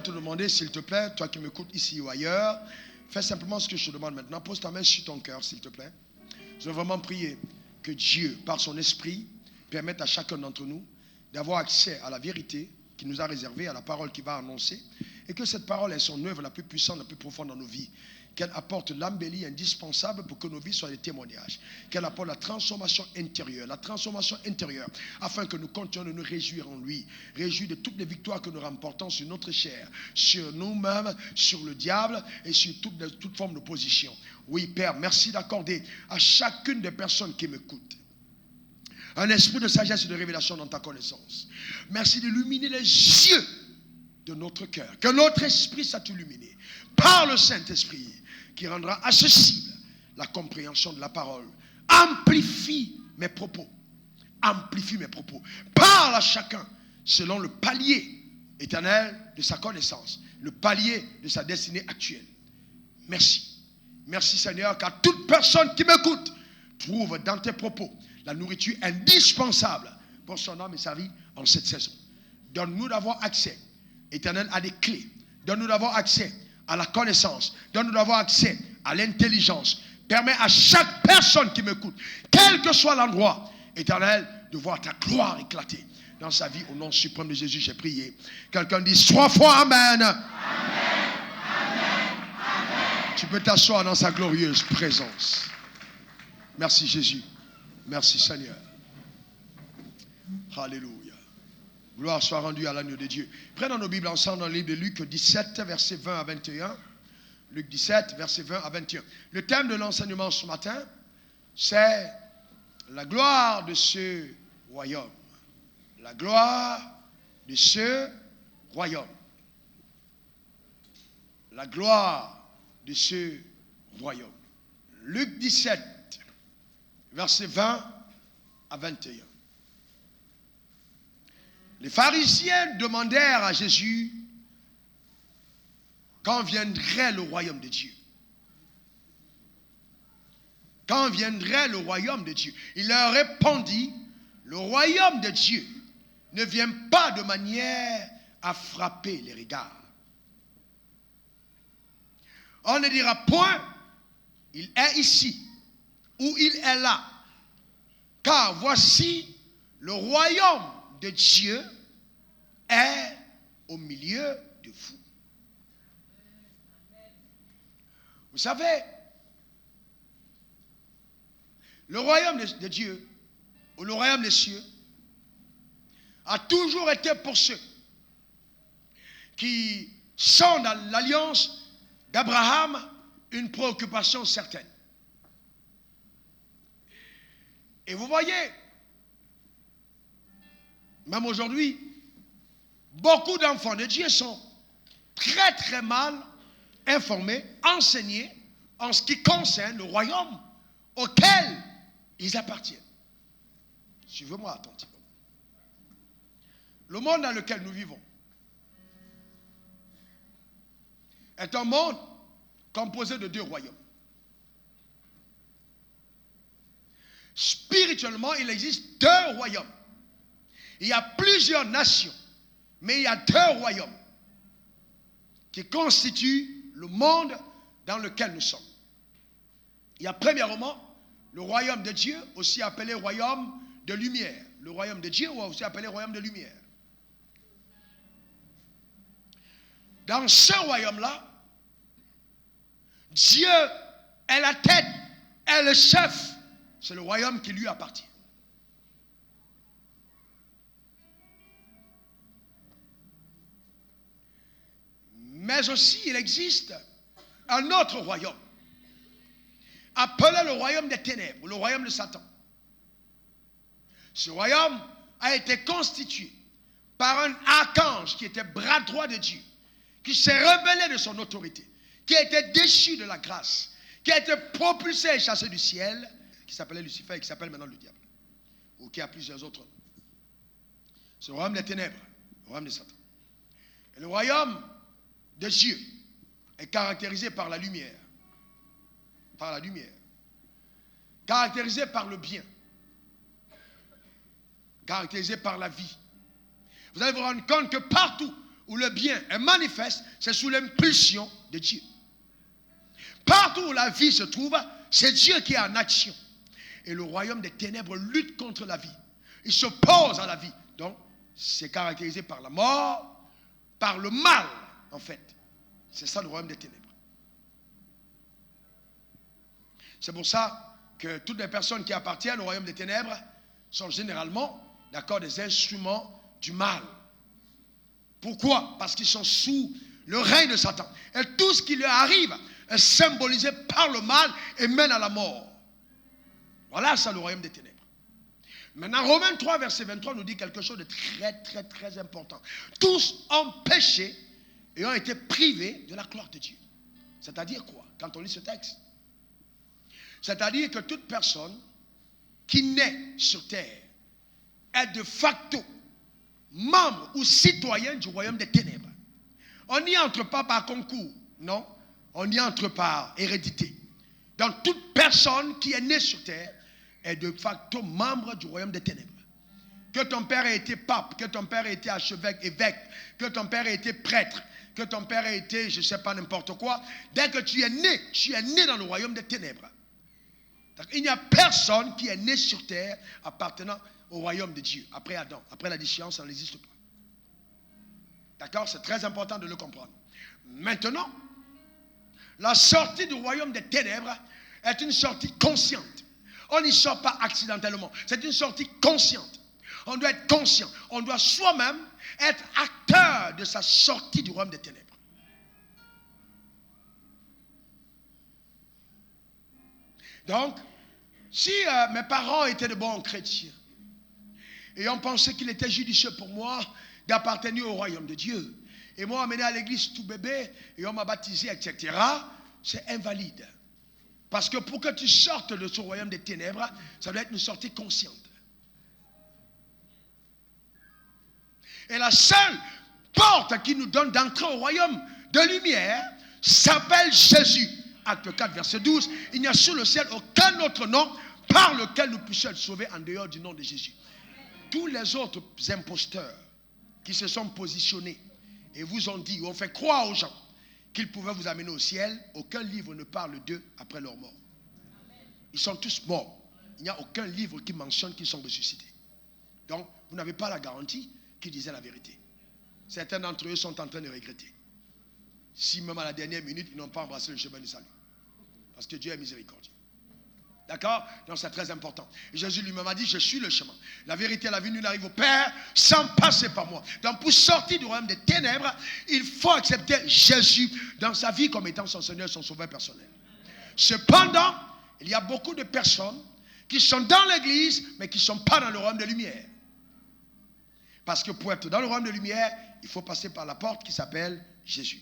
te demander, s'il te plaît, toi qui m'écoutes ici ou ailleurs, fais simplement ce que je te demande maintenant. Pose ta main sur ton cœur, s'il te plaît. Je veux vraiment prier que Dieu, par son esprit, permette à chacun d'entre nous d'avoir accès à la vérité qui nous a réservée, à la parole qu'il va annoncer, et que cette parole est son œuvre la plus puissante, la plus profonde dans nos vies. Qu'elle apporte l'embellie indispensable pour que nos vies soient des témoignages. Qu'elle apporte la transformation intérieure, afin que nous continuions de nous réjouir en lui. Réjouir de toutes les victoires que nous remportons sur notre chair, sur nous-mêmes, sur le diable et sur toute forme d'opposition. Oui, Père, merci d'accorder à chacune des personnes qui m'écoutent un esprit de sagesse et de révélation dans ta connaissance. Merci d'illuminer les yeux de notre cœur. Que notre esprit soit illuminé par le Saint-Esprit qui rendra accessible la compréhension de la parole. Amplifie mes propos. Amplifie mes propos. Parle à chacun selon le palier éternel de sa connaissance, le palier de sa destinée actuelle. Merci. Merci Seigneur, car toute personne qui m'écoute trouve dans tes propos la nourriture indispensable pour son âme et sa vie en cette saison. Donne-nous d'avoir accès, Éternel, à des clés. Donne-nous d'avoir accès à la connaissance. Donne-nous d'avoir accès à l'intelligence. Permets à chaque personne qui m'écoute, quel que soit l'endroit, Éternel, de voir ta gloire éclater dans sa vie. Au nom suprême de Jésus, j'ai prié. Quelqu'un dit 3 fois Amen. Amen. Amen. Amen. Tu peux t'asseoir dans sa glorieuse présence. Merci Jésus. Merci Seigneur. Alléluia. Gloire soit rendue à l'agneau de Dieu. Prenons nos Bibles ensemble dans le livre de Luc 17, versets 20 à 21. Luc 17, versets 20 à 21. Le thème de l'enseignement ce matin, c'est la gloire de ce royaume. La gloire de ce royaume. La gloire de ce royaume. Luc 17, versets 20 à 21. Les pharisiens demandèrent à Jésus quand viendrait le royaume de Dieu. Quand viendrait le royaume de Dieu? Il leur répondit, le royaume de Dieu ne vient pas de manière à frapper les regards. On ne dira point, il est ici ou il est là. Car voici, le royaume de Dieu est au milieu de vous. Vous savez, le royaume de Dieu, ou le royaume des cieux, a toujours été pour ceux qui sont dans l'alliance d'Abraham une préoccupation certaine. Et vous voyez, même aujourd'hui, beaucoup d'enfants de Dieu sont très très mal informés, enseignés en ce qui concerne le royaume auquel ils appartiennent. Suivez-moi attentivement. Le monde dans lequel nous vivons est un monde composé de 2 royaumes. Spirituellement, il existe 2 royaumes. Il y a plusieurs nations, mais il y a 2 royaumes qui constituent le monde dans lequel nous sommes. Il y a premièrement le royaume de Dieu, aussi appelé royaume de lumière. Le royaume de Dieu, aussi appelé royaume de lumière. Dans ce royaume-là, Dieu est la tête, est le chef. C'est le royaume qui lui appartient. Mais aussi, il existe un autre royaume, appelé le royaume des ténèbres, le royaume de Satan. Ce royaume a été constitué par un archange qui était bras droit de Dieu, qui s'est rebellé de son autorité, qui a été déchu de la grâce, qui a été propulsé et chassé du ciel, qui s'appelait Lucifer et qui s'appelle maintenant le diable, ou qui a plusieurs autres noms. C'est le royaume des ténèbres, le royaume de Satan. Et le royaume de Dieu est caractérisé par la lumière. Par la lumière. Caractérisé par le bien. Caractérisé par la vie. Vous allez vous rendre compte que partout où le bien est manifeste, c'est sous l'impulsion de Dieu. Partout où la vie se trouve, c'est Dieu qui est en action. Et le royaume des ténèbres lutte contre la vie. Il s'oppose à la vie. Donc, c'est caractérisé par la mort, par le mal, en fait. C'est ça le royaume des ténèbres. C'est pour ça que toutes les personnes qui appartiennent au royaume des ténèbres sont généralement, d'accord, des instruments du mal. Pourquoi? Parce qu'ils sont sous le règne de Satan. Et tout ce qui leur arrive est symbolisé par le mal et mène à la mort. Voilà ça le royaume des ténèbres. Maintenant, Romains 3, verset 23 nous dit quelque chose de très important. Tous ont péché et ont été privés de la gloire de Dieu. C'est-à-dire quoi? Quand on lit ce texte, c'est-à-dire que toute personne qui naît sur terre est de facto membre ou citoyen du royaume des ténèbres. On n'y entre pas par concours, non. On y entre par hérédité. Donc toute personne qui est née sur terre est de facto membre du royaume des ténèbres. Que ton père ait été pape, que ton père ait été archevêque, évêque, que ton père ait été prêtre, que ton père ait été, je ne sais pas, n'importe quoi. Dès que tu es né dans le royaume des ténèbres. Il n'y a personne qui est né sur terre appartenant au royaume de Dieu. Après Adam, après la déchéance, ça n'existe pas. D'accord? C'est très important de le comprendre. Maintenant, la sortie du royaume des ténèbres est une sortie consciente. On n'y sort pas accidentellement. C'est une sortie consciente. On doit être conscient. On doit soi-même être acteur de sa sortie du royaume des ténèbres. Donc, si mes parents étaient de bons chrétiens et on pensait qu'il était judicieux pour moi d'appartenir au royaume de Dieu, et moi amené à l'église tout bébé et on m'a baptisé, etc., c'est invalide. Parce que pour que tu sortes de ce royaume des ténèbres, ça doit être une sortie consciente. Et la seule porte qui nous donne d'entrer au royaume de lumière s'appelle Jésus. Acte 4, verset 12. Il n'y a sur le ciel aucun autre nom par lequel nous puissions être sauvés en dehors du nom de Jésus. Tous les autres imposteurs qui se sont positionnés et vous ont dit, ou ont fait croire aux gens qu'ils pouvaient vous amener au ciel, aucun livre ne parle d'eux après leur mort. Ils sont tous morts. Il n'y a aucun livre qui mentionne qu'ils sont ressuscités. Donc, vous n'avez pas la garantie qu'ils disaient la vérité. Certains d'entre eux sont en train de regretter. Si même à la dernière minute, ils n'ont pas embrassé le chemin du salut. Parce que Dieu est miséricordieux. D'accord? Donc c'est très important. Et Jésus lui-même a dit, je suis le chemin. La vérité, la vie, nul n'arrive au Père sans passer par moi. Donc pour sortir du royaume des ténèbres, il faut accepter Jésus dans sa vie comme étant son Seigneur, son sauveur personnel. Cependant, il y a beaucoup de personnes qui sont dans l'église, mais qui ne sont pas dans le royaume de lumière. Parce que pour être dans le royaume de lumière, il faut passer par la porte qui s'appelle Jésus.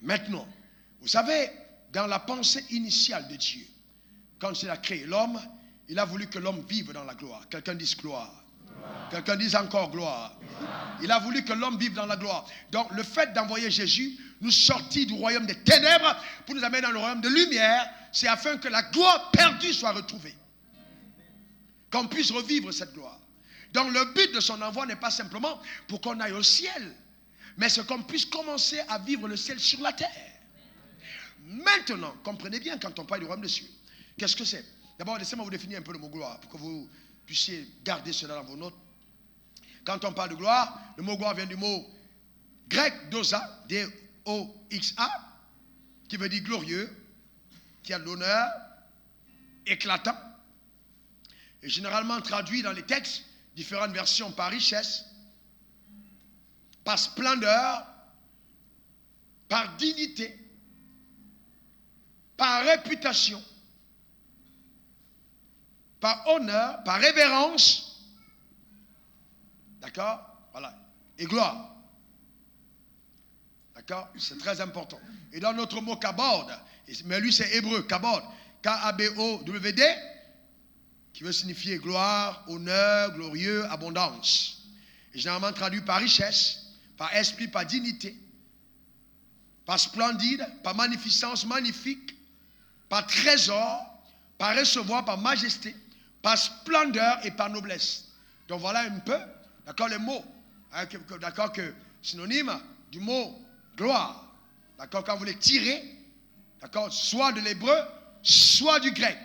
Maintenant, vous savez, dans la pensée initiale de Dieu, quand il a créé l'homme, il a voulu que l'homme vive dans la gloire. Quelqu'un dise gloire. Quelqu'un dise encore gloire. Il a voulu que l'homme vive dans la gloire. Donc le fait d'envoyer Jésus nous sortir du royaume des ténèbres pour nous amener dans le royaume de lumière, c'est afin que la gloire perdue soit retrouvée. Qu'on puisse revivre cette gloire. Donc le but de son envoi n'est pas simplement pour qu'on aille au ciel, mais c'est qu'on puisse commencer à vivre le ciel sur la terre. Maintenant, comprenez bien quand on parle du royaume des cieux. Qu'est-ce que c'est? D'abord, laissez-moi vous définir un peu le mot gloire pour que vous puissiez garder cela dans vos notes. Quand on parle de gloire, le mot gloire vient du mot grec doxa, D-O-X-A, qui veut dire glorieux, qui a de l'honneur, éclatant, et généralement traduit dans les textes, différentes versions par richesse, par splendeur, par dignité, par réputation, par honneur, par révérence, d'accord? Voilà, et gloire. D'accord? C'est très important. Et dans notre mot kabod, mais lui c'est hébreu, kabod, K-A-B-O-W-D, qui veut signifier gloire, honneur, glorieux, abondance. Et généralement traduit par richesse, par esprit, par dignité, par splendide, par magnificence, magnifique, par trésor, par recevoir, par majesté, par splendeur et par noblesse. Donc voilà un peu, d'accord, les mots D'accord, que synonyme du mot gloire. D'accord, quand vous voulez tirer, d'accord, soit de l'hébreu, soit du grec.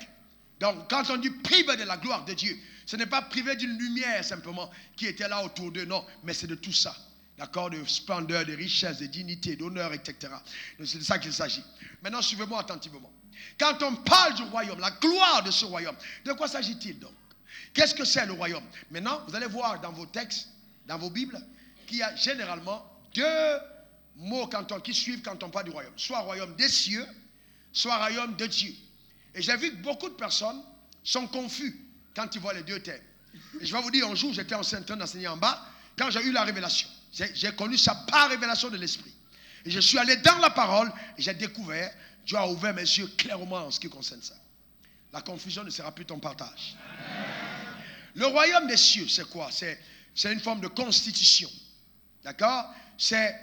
Donc, quand on dit privé de la gloire de Dieu, ce n'est pas privé d'une lumière simplement qui était là autour d'eux, non, mais c'est de tout ça. D'accord, de splendeur, de richesse, de dignité, d'honneur, etc. C'est de ça qu'il s'agit. Maintenant, suivez-moi attentivement. Quand on parle du royaume, la gloire de ce royaume, de quoi s'agit-il donc? Qu'est-ce que c'est le royaume? Maintenant, vous allez voir dans vos textes, dans vos Bibles, qu'il y a généralement deux mots qui suivent quand on parle du royaume. Soit royaume des cieux, soit royaume de Dieu. Et j'ai vu que beaucoup de personnes sont confus quand ils voient les deux termes. Et je vais vous dire, un jour, j'étais en train d'enseigner en bas, quand j'ai eu la révélation. J'ai connu ça par révélation de l'Esprit. Et je suis allé dans la parole et j'ai découvert, Dieu a ouvert mes yeux clairement en ce qui concerne ça. La confusion ne sera plus ton partage. Le royaume des cieux, c'est quoi? C'est une forme de constitution. D'accord? C'est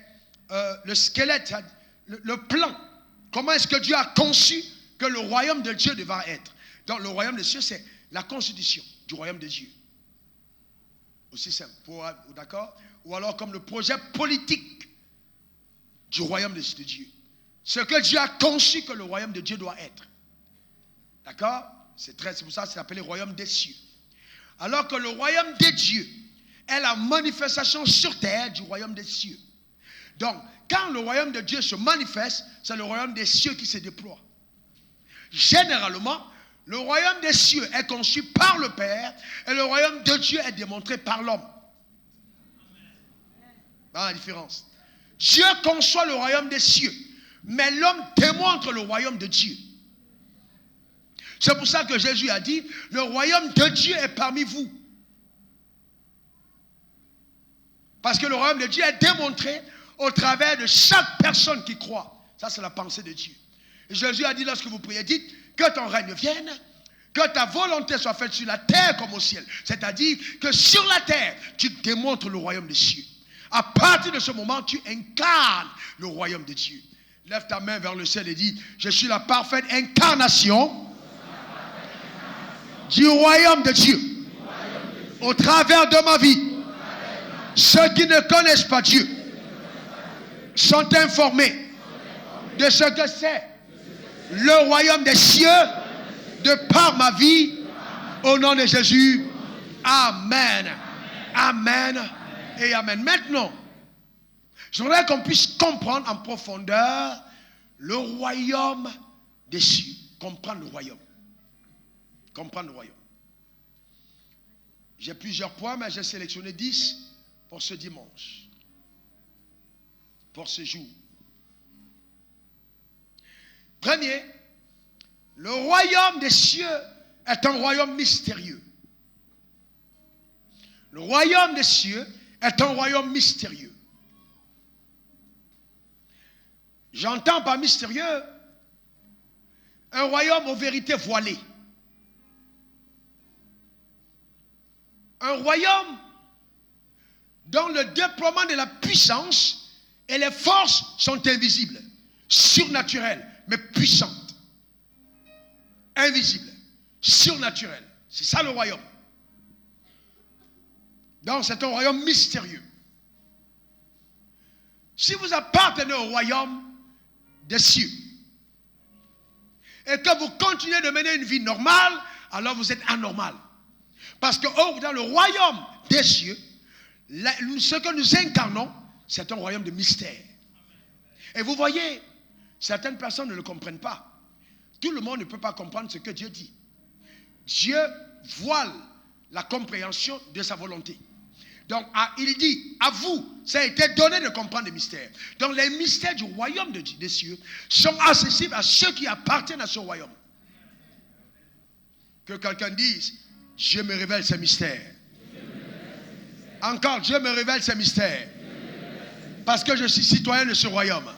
le squelette, le plan. Comment est-ce que Dieu a conçu que le royaume de Dieu devra être? Donc le royaume des cieux, c'est la constitution du royaume de Dieu. Aussi simple. D'accord? Ou alors comme le projet politique du royaume de Dieu. Ce que Dieu a conçu que le royaume de Dieu doit être. D'accord? C'est pour ça que c'est appelé royaume des cieux. Alors que le royaume de Dieu est la manifestation sur terre du royaume des cieux. Donc, quand le royaume de Dieu se manifeste, c'est le royaume des cieux qui se déploie. Généralement, le royaume des cieux est conçu par le Père et le royaume de Dieu est démontré par l'homme. Voilà la différence. Dieu conçoit le royaume des cieux, mais l'homme démontre le royaume de Dieu. C'est pour ça que Jésus a dit, le royaume de Dieu est parmi vous. Parce que le royaume de Dieu est démontré au travers de chaque personne qui croit. Ça, c'est la pensée de Dieu. Et Jésus a dit, lorsque vous priez, dites que ton règne vienne, que ta volonté soit faite sur la terre comme au ciel. C'est-à-dire que sur la terre, tu démontres le royaume des cieux. À partir de ce moment, tu incarnes le royaume de Dieu. Lève ta main vers le ciel et dis, je suis la parfaite incarnation du royaume de Dieu. Au travers de ma vie, ceux qui ne connaissent pas Dieu sont informés de ce que c'est le royaume des cieux de par ma vie, au nom de Jésus. Amen. Amen et amen. Maintenant, je voudrais qu'on puisse comprendre en profondeur le royaume des cieux. Comprendre le royaume. Comprendre le royaume. J'ai plusieurs points, mais j'ai sélectionné 10 pour ce dimanche. Pour ce jour. Premier, le royaume des cieux est un royaume mystérieux. Le royaume des cieux est un royaume mystérieux. J'entends par mystérieux un royaume aux vérités voilées. Un royaume dont le déploiement de la puissance et les forces sont invisibles, surnaturelles, mais puissantes. Invisibles, surnaturelles. C'est ça le royaume. Donc c'est un royaume mystérieux. Si vous appartenez au royaume des cieux et que vous continuez de mener une vie normale, alors vous êtes anormal. Parce que dans le royaume des cieux, ce que nous incarnons, c'est un royaume de mystère. Et vous voyez, certaines personnes ne le comprennent pas. Tout le monde ne peut pas comprendre ce que Dieu dit. Dieu voile la compréhension de sa volonté. Donc, il dit, à vous, ça a été donné de comprendre les mystères. Donc, les mystères du royaume des cieux sont accessibles à ceux qui appartiennent à ce royaume. Que quelqu'un dise, Dieu me révèle ces mystères. Encore, Dieu me révèle ces mystères. Parce que je suis citoyen de ce royaume.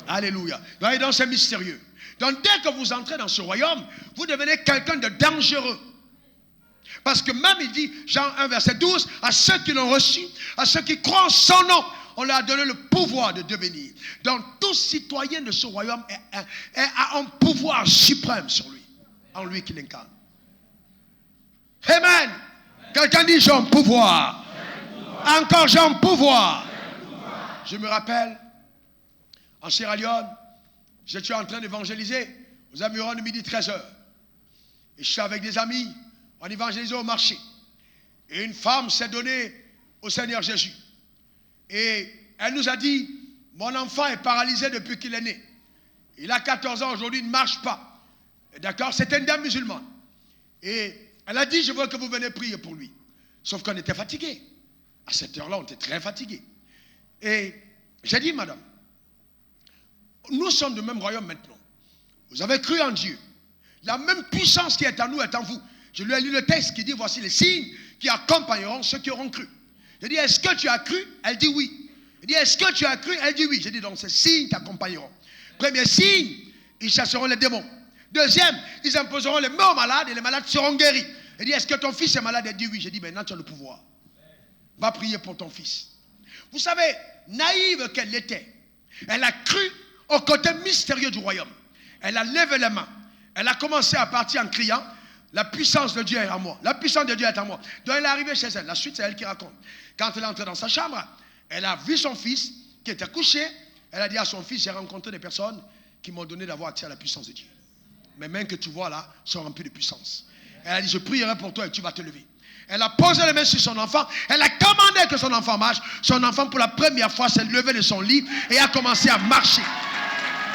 Alléluia. Donc, c'est mystérieux. Donc, dès que vous entrez dans ce royaume, vous devenez quelqu'un de dangereux. Parce que même il dit, Jean 1, verset 12, à ceux qui l'ont reçu, à ceux qui croient en son nom, on leur a donné le pouvoir de devenir. Donc, tout citoyen de ce royaume a un pouvoir suprême sur lui, en lui qui l'incarne. Amen. Quelqu'un dit, j'ai un pouvoir. Encore j'ai un pouvoir. Je me rappelle, en Sierra Leone, j'étais en train d'évangéliser aux environs de midi 13h. Et je suis avec des amis, on évangélisait au marché. Et une femme s'est donnée au Seigneur Jésus. Et elle nous a dit, mon enfant est paralysé depuis qu'il est né. Il a 14 ans aujourd'hui, il ne marche pas. D'accord? C'était une dame musulmane. Et elle a dit, je veux que vous venez prier pour lui. Sauf qu'on était fatigués. À cette heure-là, on était très fatigués. Et j'ai dit, madame, nous sommes du même royaume maintenant. Vous avez cru en Dieu. La même puissance qui est en nous est en vous. Je lui ai lu le texte qui dit, voici les signes qui accompagneront ceux qui auront cru. J'ai dit, est-ce que tu as cru? Elle dit oui. Il dit, est-ce que tu as cru? Elle dit oui. J'ai dit, donc ces signes t'accompagneront. Premier signe, ils chasseront les démons. Deuxième, ils imposeront les mains aux malades et les malades seront guéris. Il dit, est-ce que ton fils est malade? Elle dit oui. J'ai dit, maintenant tu as le pouvoir. Va prier pour ton fils. Vous savez, naïve qu'elle était, elle a cru au côté mystérieux du royaume. Elle a levé les mains. Elle a commencé à partir en criant, la puissance de Dieu est en moi. La puissance de Dieu est en moi. Donc elle est arrivée chez elle. La suite, c'est elle qui raconte. Quand elle est entrée dans sa chambre, elle a vu son fils qui était couché. Elle a dit à son fils, j'ai rencontré des personnes qui m'ont donné d'avoir accès à la puissance de Dieu. Mes mains que tu vois là sont remplies de puissance. Elle a dit, je prierai pour toi et tu vas te lever. Elle a posé les mains sur son enfant. Elle a commandé que son enfant marche. Son enfant, pour la première fois, s'est levé de son lit et a commencé à marcher.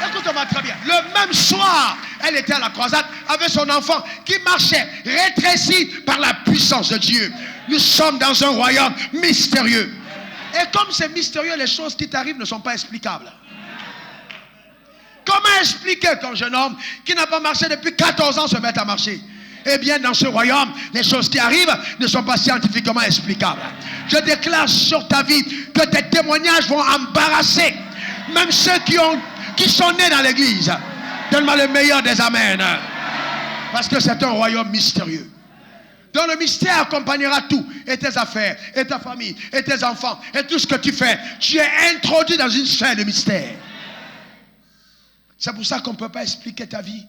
Écoute-moi très bien. Le même soir, elle était à la croisade avec son enfant qui marchait, rétréci par la puissance de Dieu. Nous sommes dans un royaume mystérieux. Et comme c'est mystérieux, les choses qui t'arrivent ne sont pas explicables. Comment expliquer qu'un jeune homme qui n'a pas marché depuis 14 ans se mette à marcher? Eh bien, dans ce royaume, les choses qui arrivent ne sont pas scientifiquement explicables. Je déclare sur ta vie que tes témoignages vont embarrasser même ceux qui sont nés dans l'église. Donne-moi le meilleur des amens. Parce que c'est un royaume mystérieux. Donc le mystère accompagnera tout. Et tes affaires, et ta famille, et tes enfants, et tout ce que tu fais. Tu es introduit dans une sphère de mystère. C'est pour ça qu'on ne peut pas expliquer ta vie.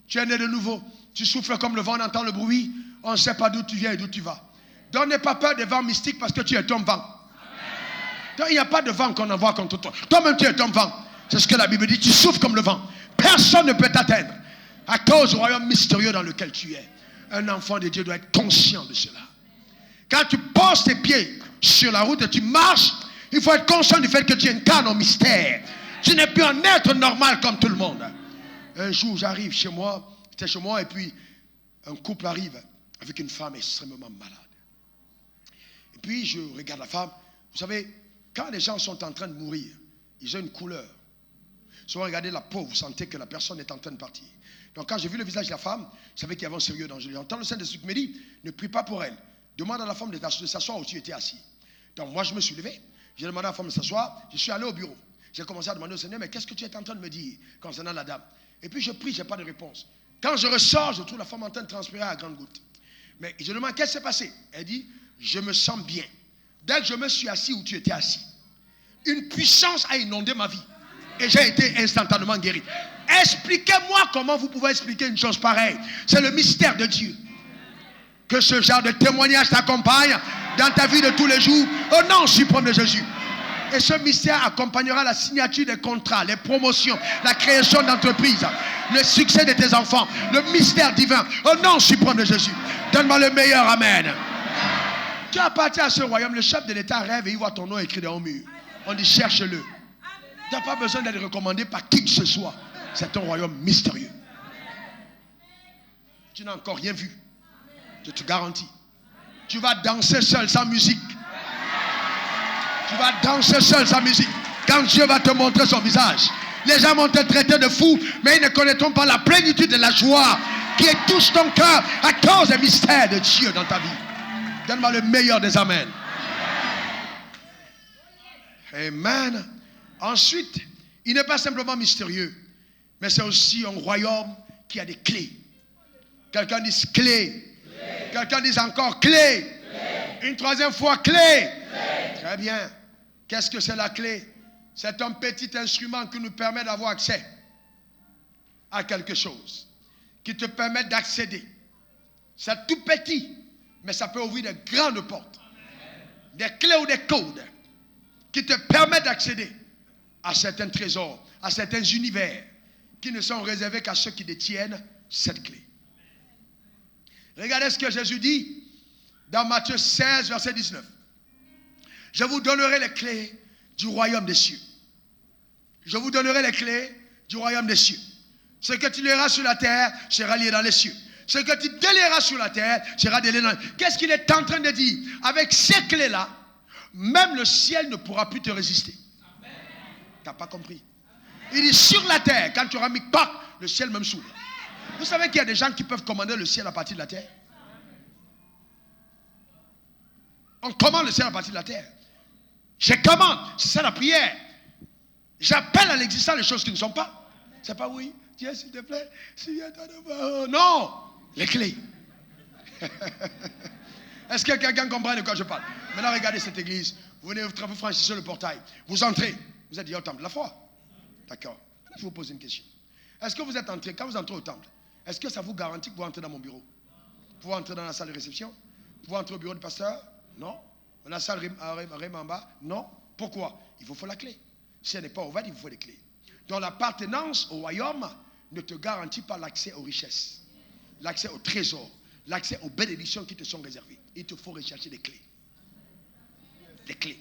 Tu es né de nouveau. Tu souffles comme le vent, on entend le bruit. On ne sait pas d'où tu viens et d'où tu vas. Donc n'aie pas peur des vents mystiques parce que tu es ton vent. Donc il n'y a pas de vent qu'on envoie contre toi. Toi-même tu es ton vent. C'est ce que la Bible dit. Tu souffles comme le vent. Personne ne peut t'atteindre. À cause du royaume mystérieux dans lequel tu es. Un enfant de Dieu doit être conscient de cela. Quand tu poses tes pieds sur la route et tu marches, il faut être conscient du fait que tu incarnes un mystère. Tu n'es plus un être normal comme tout le monde. Un jour, j'arrive chez moi. J'étais chez moi et puis un couple arrive avec une femme extrêmement malade. Et puis je regarde la femme. Vous savez, quand les gens sont en train de mourir, ils ont une couleur. Si vous regardez la peau, vous sentez que la personne est en train de partir. Donc quand j'ai vu le visage de la femme, je savais qu'il y avait un sérieux danger. J'entends le Saint-Esprit qui me dit, ne prie pas pour elle. Demande à la femme de s'asseoir où tu étais assis. Donc moi je me suis levé, j'ai demandé à la femme de s'asseoir, je suis allé au bureau. J'ai commencé à demander au Seigneur, mais qu'est-ce que tu es en train de me dire concernant la dame? Et puis je prie, je n'ai pas de réponse. Quand je ressors, je trouve la femme en train de transpirer à grandes gouttes. Mais je demande, qu'est-ce qui s'est passé? Elle dit, je me sens bien. Dès que je me suis assis où tu étais assis, une puissance a inondé ma vie. Et j'ai été instantanément guéri. Expliquez-moi comment vous pouvez expliquer une chose pareille. C'est le mystère de Dieu. Que ce genre de témoignage t'accompagne dans ta vie de tous les jours. Au nom suprême de Jésus. Et ce mystère accompagnera la signature des contrats, les promotions, la création d'entreprises, le succès de tes enfants, le mystère divin. Au nom suprême de Jésus. Donne-moi le meilleur. Amen. Tu appartiens à ce royaume. Le chef de l'État rêve et il voit ton nom écrit dans le mur. On dit cherche-le. Tu n'as pas besoin d'être recommandé par qui que ce soit. C'est un royaume mystérieux. Tu n'as encore rien vu. Je te garantis. Tu vas danser seul sans musique. Tu vas danser seul sans musique. Quand Dieu va te montrer son visage. Les gens vont te traiter de fou, mais ils ne connaîtront pas la plénitude de la joie qui touche ton cœur à cause des mystères de Dieu dans ta vie. Donne-moi le meilleur des amens. Amen. Ensuite, il n'est pas simplement mystérieux, mais c'est aussi un royaume qui a des clés. Quelqu'un dit clé. Quelqu'un dit encore clé. Une troisième fois clé. Très bien. Qu'est-ce que c'est la clé? C'est un petit instrument qui nous permet d'avoir accès à quelque chose, qui te permet d'accéder. C'est tout petit, mais ça peut ouvrir de grandes portes. des clés ou des codes qui te permettent d'accéder à certains trésors, à certains univers qui ne sont réservés qu'à ceux qui détiennent cette clé. Regardez ce que Jésus dit dans Matthieu 16, verset 19. Je vous donnerai les clés du royaume des cieux. Je vous donnerai les clés du royaume des cieux. Ce que tu lieras sur la terre sera lié dans les cieux. Ce que tu délieras sur la terre sera délié dans les cieux. Qu'est-ce qu'il est en train de dire? Avec ces clés-là, même le ciel ne pourra plus te résister. Tu n'as pas compris. Il dit sur la terre, quand tu auras mis pac, le ciel même s'ouvre. Vous savez qu'il y a des gens qui peuvent commander le ciel à partir de la terre? On commande le ciel à partir de la terre. Je commande, c'est ça la prière. J'appelle à l'existence les choses qui ne sont pas. C'est pas oui, Dieu s'il te plaît, non, les clés. Est-ce que quelqu'un comprend de quoi je parle? Maintenant regardez cette église. Vous venez, vous franchissez le portail. Vous entrez. Vous êtes dit au temple de la foi. D'accord. Je vous pose une question. Est-ce que vous êtes entré, quand vous entrez au temple, est-ce que ça vous garantit que vous entrez dans mon bureau? Vous pouvez entrer dans la salle de réception? Vous pouvez entrer au bureau du pasteur? Non. Dans la salle en bas? Non. Pourquoi? Il vous faut la clé. Si elle n'est pas ouverte, il vous faut les clés. Donc l'appartenance au royaume ne te garantit pas l'accès aux richesses, l'accès aux trésors, l'accès aux bénédictions qui te sont réservées. Il te faut rechercher les clés. Les clés.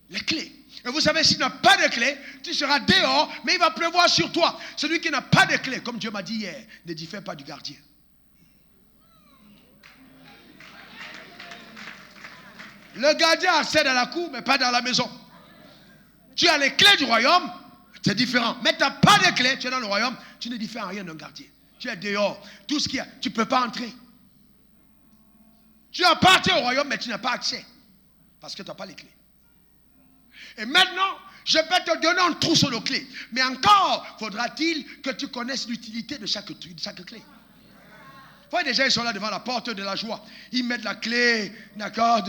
Les clés. Et vous savez, si tu n'as pas de clés, tu seras dehors, mais il va pleuvoir sur toi. Celui qui n'a pas de clés, comme Dieu m'a dit hier, ne diffère pas du gardien. Le gardien accède à la cour, mais pas dans la maison. Tu as les clés du royaume, c'est différent. Mais tu n'as pas de clés, tu es dans le royaume, tu ne diffères en rien d'un gardien. Tu es dehors, tout ce qu'il y a, tu ne peux pas entrer. Tu appartiens au royaume, mais tu n'as pas accès. Parce que tu n'as pas les clés. Et maintenant, je vais te donner un trousseau de clés. Mais encore, faudra-t-il que tu connaisses l'utilité de chaque clé. Vous voyez, déjà, ils sont là devant la porte de la joie. Ils mettent la clé, d'accord,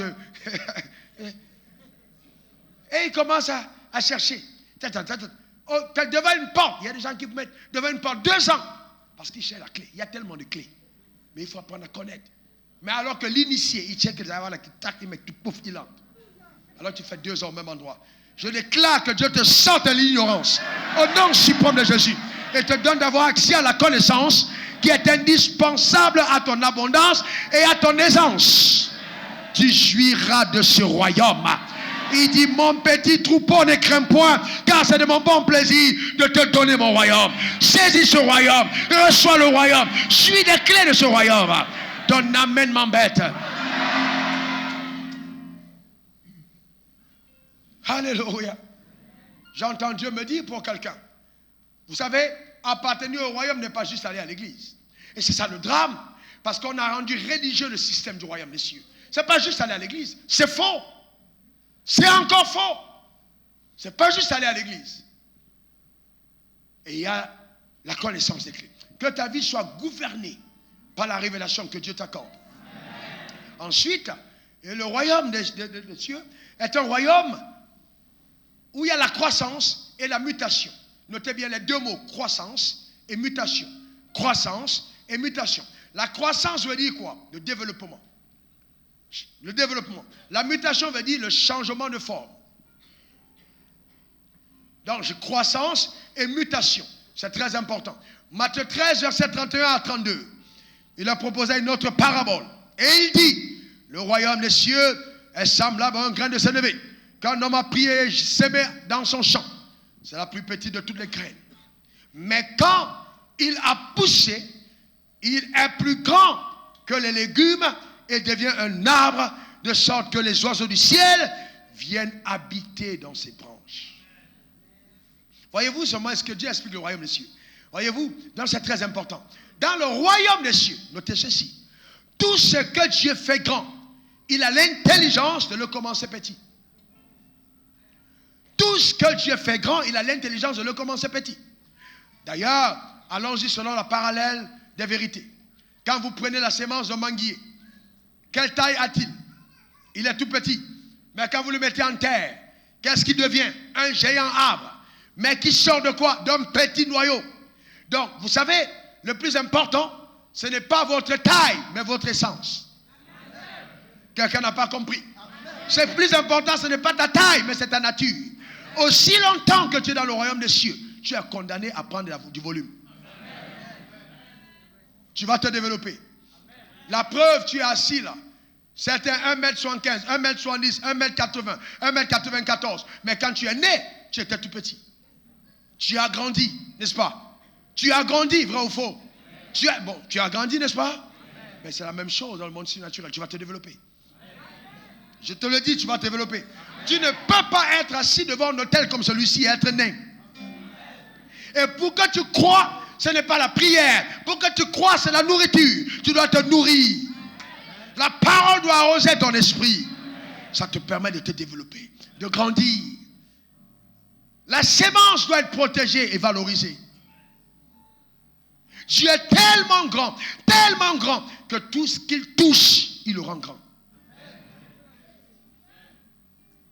et ils commencent à chercher. Devant une porte, il y a des gens qui mettent devant une porte 2 ans. Parce qu'ils cherchent la clé. Il y a tellement de clés. Mais il faut apprendre à connaître. Mais alors que l'initié, il check que la tac, il met tout pouf, il entre. Alors tu fais 2 ans au même endroit. Je déclare que Dieu te sorte de l'ignorance. Au nom suprême de Jésus. Et te donne d'avoir accès à la connaissance qui est indispensable à ton abondance et à ton aisance. Tu jouiras de ce royaume. Il dit, mon petit troupeau ne crains point, car c'est de mon bon plaisir de te donner mon royaume. Saisis ce royaume, reçois le royaume, suis les clés de ce royaume. Ton amen m'embête. Alléluia. J'entends Dieu me dire pour quelqu'un. Vous savez, appartenir au royaume n'est pas juste aller à l'église. Et c'est ça le drame, parce qu'on a rendu religieux le système du royaume des cieux. C'est pas juste aller à l'église, c'est faux. C'est encore faux. C'est pas juste aller à l'église. Et il y a la connaissance des clés. Que ta vie soit gouvernée par la révélation que Dieu t'accorde. Ensuite, le royaume des cieux est un royaume où il y a la croissance et la mutation. Notez bien les 2 mots, croissance et mutation. Croissance et mutation. La croissance veut dire quoi? Le développement. Le développement. La mutation veut dire le changement de forme. Donc, croissance et mutation. C'est très important. Matthieu 13, verset 31 à 32. Il a proposé une autre parabole. Et il dit, le royaume des cieux est semblable à un grain de sénévé qu'un homme a pris et semé dans son champ. C'est la plus petite de toutes les graines. Mais quand il a poussé, il est plus grand que les légumes et devient un arbre de sorte que les oiseaux du ciel viennent habiter dans ses branches. Voyez-vous comment est-ce que Dieu explique le royaume des cieux? Voyez-vous, donc c'est très important. Dans le royaume des cieux, notez ceci, tout ce que Dieu fait grand, il a l'intelligence de le commencer petit. Tout ce que Dieu fait grand, il a l'intelligence de le commencer petit. D'ailleurs, allons-y selon la parallèle des vérités. Quand vous prenez la sémence d'un manguier, quelle taille a-t-il? Il est tout petit. Mais quand vous le mettez en terre, qu'est-ce qu'il devient? Un géant arbre. Mais qui sort de quoi? D'un petit noyau. Donc, vous savez, le plus important, ce n'est pas votre taille, mais votre essence. Quelqu'un n'a pas compris. C'est plus important, ce n'est pas ta taille, mais c'est ta nature. Aussi longtemps que tu es dans le royaume des cieux, tu es condamné à prendre du volume. Tu vas te développer. La preuve, tu es assis là. Certains 1m75, 1m70, 1m80, 1m94. Mais quand tu es né, tu étais tout petit. Tu as grandi, n'est-ce pas? Tu as grandi, vrai ou faux? Tu as grandi, n'est-ce pas? Mais c'est la même chose dans le monde surnaturel. Tu vas te développer. Je te le dis, tu vas te développer. Tu ne peux pas être assis devant un hôtel comme celui-ci et être nain. Et pour que tu crois, ce n'est pas la prière. Pour que tu crois, c'est la nourriture. Tu dois te nourrir. La parole doit arroser ton esprit. Ça te permet de te développer, de grandir. La sémence doit être protégée et valorisée. Dieu est tellement grand que tout ce qu'il touche, il le rend grand.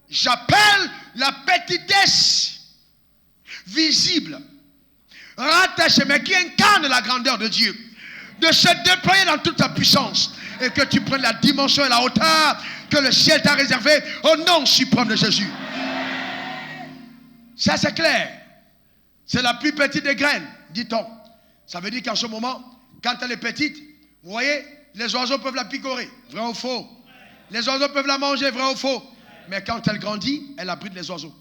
J'appelle la petitesse visible, rattachée, mais qui incarne la grandeur de Dieu, de se déployer dans toute sa puissance et que tu prennes la dimension et la hauteur que le ciel t'a réservée au nom suprême de Jésus. Ça c'est clair. C'est la plus petite des graines, dit-on. Ça veut dire qu'en ce moment, quand elle est petite, vous voyez, les oiseaux peuvent la picorer, vrai ou faux? Les oiseaux peuvent la manger, vrai ou faux? Mais quand elle grandit, elle abrite les oiseaux.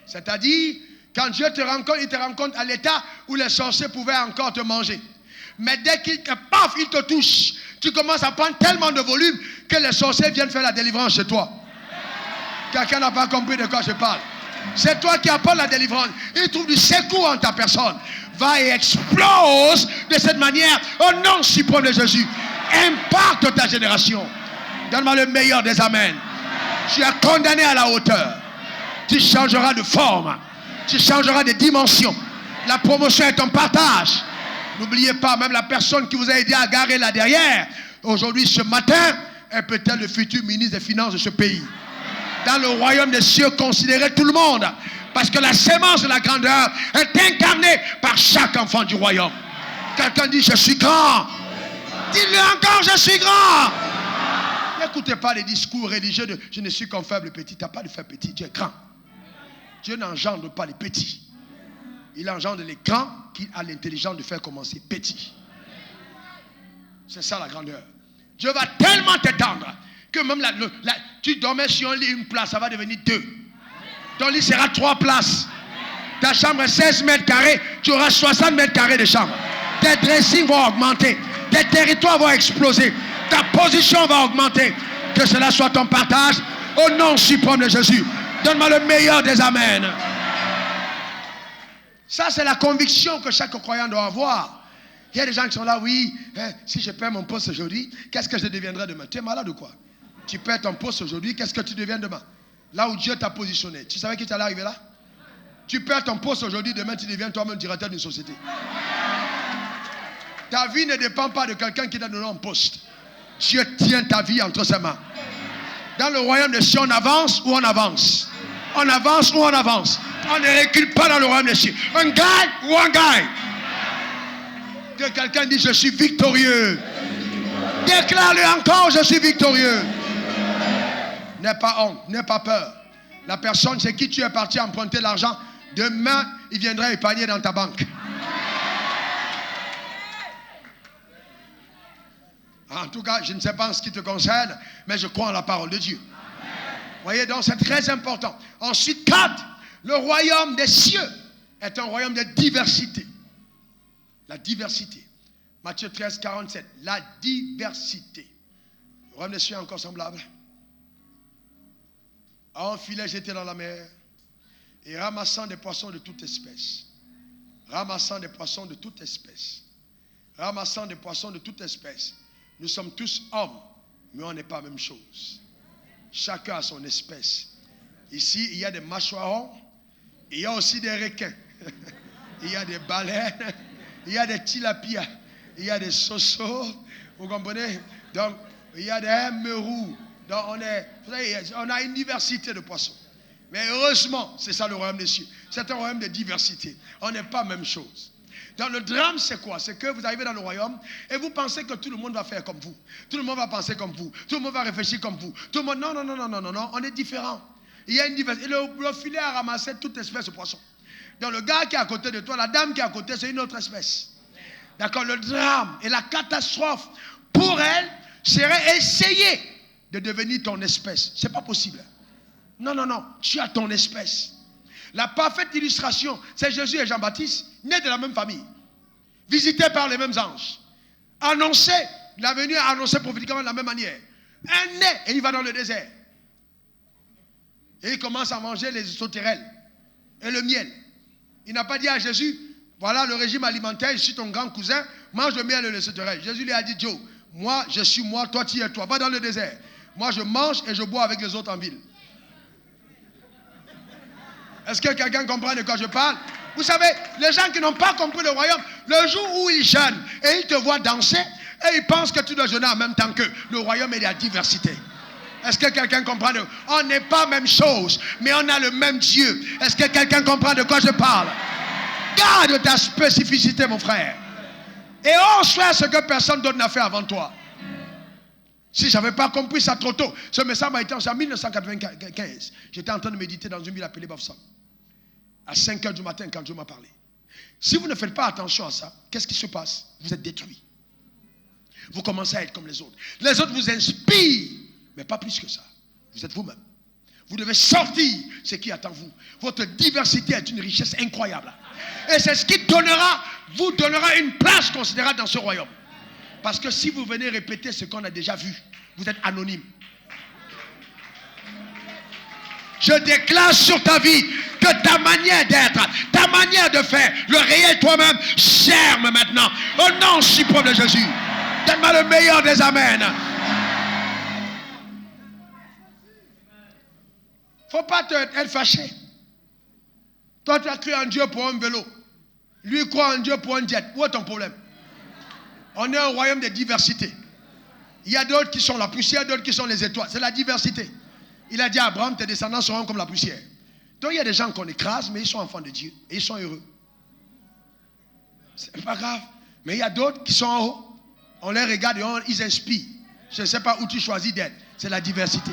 C'est-à-dire, quand Dieu te rencontre, il te rencontre à l'état où les sorciers pouvaient encore te manger. Mais dès qu'il te paf, il te touche, tu commences à prendre tellement de volume que les sorciers viennent faire la délivrance chez toi. Quelqu'un n'a pas compris de quoi je parle. C'est toi qui apportes la délivrance. Il trouve du secours en ta personne. Va et explose de cette manière au nom suprême de Jésus. Impacte ta génération. Donne-moi le meilleur des amens. Tu es condamné à la hauteur. Tu changeras de forme. Tu changeras de dimension. La promotion est ton partage. N'oubliez pas, même la personne qui vous a aidé à garer là derrière, aujourd'hui, ce matin, est peut-être le futur ministre des Finances de ce pays. Dans le royaume des cieux, considérez tout le monde. Parce que la sémence de la grandeur est incarnée par chaque enfant du royaume. Quelqu'un dit, je suis grand. Dis-le encore, je suis grand. N'écoutez pas les discours religieux de je ne suis qu'un faible petit. Tu n'as pas de faible petit, tu es grand. Dieu n'engendre pas les petits. Il engendre les grands qui a l'intelligence de faire commencer petit. C'est ça la grandeur. Dieu va tellement t'étendre que même tu dormais sur un lit, une place, ça va devenir 2. Ton lit sera 3 places. Ta chambre est 16 mètres carrés, tu auras 60 mètres carrés de chambre. Tes dressings vont augmenter. Tes territoires vont exploser. Ta position va augmenter. Que cela soit ton partage au nom suprême de Jésus. Donne-moi le meilleur des amens. Ça, c'est la conviction que chaque croyant doit avoir. Il y a des gens qui sont là, oui, si je perds mon poste aujourd'hui, qu'est-ce que je deviendrai demain? Tu es malade ou quoi? Tu perds ton poste aujourd'hui, qu'est-ce que tu deviens demain? Là où Dieu t'a positionné. Tu savais qu'il t'allait arriver là? Tu perds ton poste aujourd'hui, demain tu deviens toi-même directeur d'une société. Ta vie ne dépend pas de quelqu'un qui t'a donné un poste. Dieu tient ta vie entre ses mains. Dans le royaume des cieux, on avance ou on avance? On avance ou on avance? On ne recule pas dans le royaume des cieux. Un gagne ou un gagne? Que quelqu'un dise, je suis victorieux. Déclare-le encore, je suis victorieux. N'aie pas honte, n'aie pas peur. La personne chez qui tu es parti emprunter l'argent, demain, il viendra épargner dans ta banque. En tout cas, je ne sais pas en ce qui te concerne, mais je crois en la parole de Dieu. Voyez, donc c'est très important. Ensuite, 4, le royaume des cieux est un royaume de diversité. La diversité. Matthieu 13, 47. La diversité. Le royaume des cieux est encore semblable. Un filet jeté dans la mer et ramassant des poissons de toute espèce. Ramassant des poissons de toute espèce. Ramassant des poissons de toute espèce. Nous sommes tous hommes, mais on n'est pas la même chose. Chacun a son espèce. Ici, il y a des mâchoirons, il y a aussi des requins, il y a des baleines, il y a des tilapias, il y a des sosos, vous comprenez? Donc, il y a des meurous. Donc, on a une diversité de poissons. Mais heureusement, c'est ça le royaume des cieux. C'est un royaume de diversité. On n'est pas la même chose. Dans le drame, c'est quoi? C'est que vous arrivez dans le royaume et vous pensez que tout le monde va faire comme vous. Tout le monde va penser comme vous. Tout le monde va réfléchir comme vous. Tout le monde, non, on est différents. Il y a une diversité. Le filet a ramassé toute espèce de poisson. Donc le gars qui est à côté de toi, la dame qui est à côté, c'est une autre espèce. D'accord? Le drame et la catastrophe, pour elle, serait essayer de devenir ton espèce. C'est pas possible. Non, tu as ton espèce. La parfaite illustration, c'est Jésus et Jean-Baptiste, nés de la même famille, visités par les mêmes anges, annoncés, l'avenir annoncé prophétiquement de la même manière. Un né, et il va dans le désert. Et il commence à manger les sauterelles et le miel. Il n'a pas dit à Jésus, voilà le régime alimentaire, je suis ton grand cousin, mange le miel et le sauterelle. Jésus lui a dit, Joe, moi je suis moi, toi tu es toi, va dans le désert. Moi je mange et je bois avec les autres en ville. Est-ce que quelqu'un comprend de quoi je parle? Vous savez, les gens qui n'ont pas compris le royaume, le jour où ils jeûnent et ils te voient danser, et ils pensent que tu dois jeûner en même temps qu'eux. Le royaume est de la diversité. Est-ce que quelqu'un comprend? On n'est pas même chose, mais on a le même Dieu. Est-ce que quelqu'un comprend de quoi je parle? Garde ta spécificité, mon frère. Et ose faire ce que personne d'autre n'a fait avant toi. Si je n'avais pas compris ça trop tôt, ce message m'a été en 1995. J'étais en train de méditer dans une ville appelée Bafsam. À 5 h du matin, quand Dieu m'a parlé. Si vous ne faites pas attention à ça, qu'est-ce qui se passe? Vous êtes détruits. Vous commencez à être comme les autres. Les autres vous inspirent, mais pas plus que ça. Vous êtes vous-même. Vous devez sortir ce qui attend vous. Votre diversité est une richesse incroyable. Et c'est ce qui vous donnera une place considérable dans ce royaume. Parce que si vous venez répéter ce qu'on a déjà vu, vous êtes anonyme. Je déclare sur ta vie que ta manière d'être, ta manière de faire, le réel toi-même, germe maintenant. Au nom suprême de Jésus. Donne-moi le meilleur des amens. Faut pas être fâché. Toi, tu as cru en Dieu pour un vélo. Lui croit en Dieu pour un jet. Où est ton problème? On est un royaume de diversité. Il y a d'autres qui sont la poussière, d'autres qui sont les étoiles. C'est la diversité. Il a dit à Abraham, tes descendants seront comme la poussière. Donc il y a des gens qu'on écrase, mais ils sont enfants de Dieu. Et ils sont heureux. C'est pas grave. Mais il y a d'autres qui sont en haut. On les regarde et ils inspirent. Je ne sais pas où tu choisis d'être. C'est la diversité.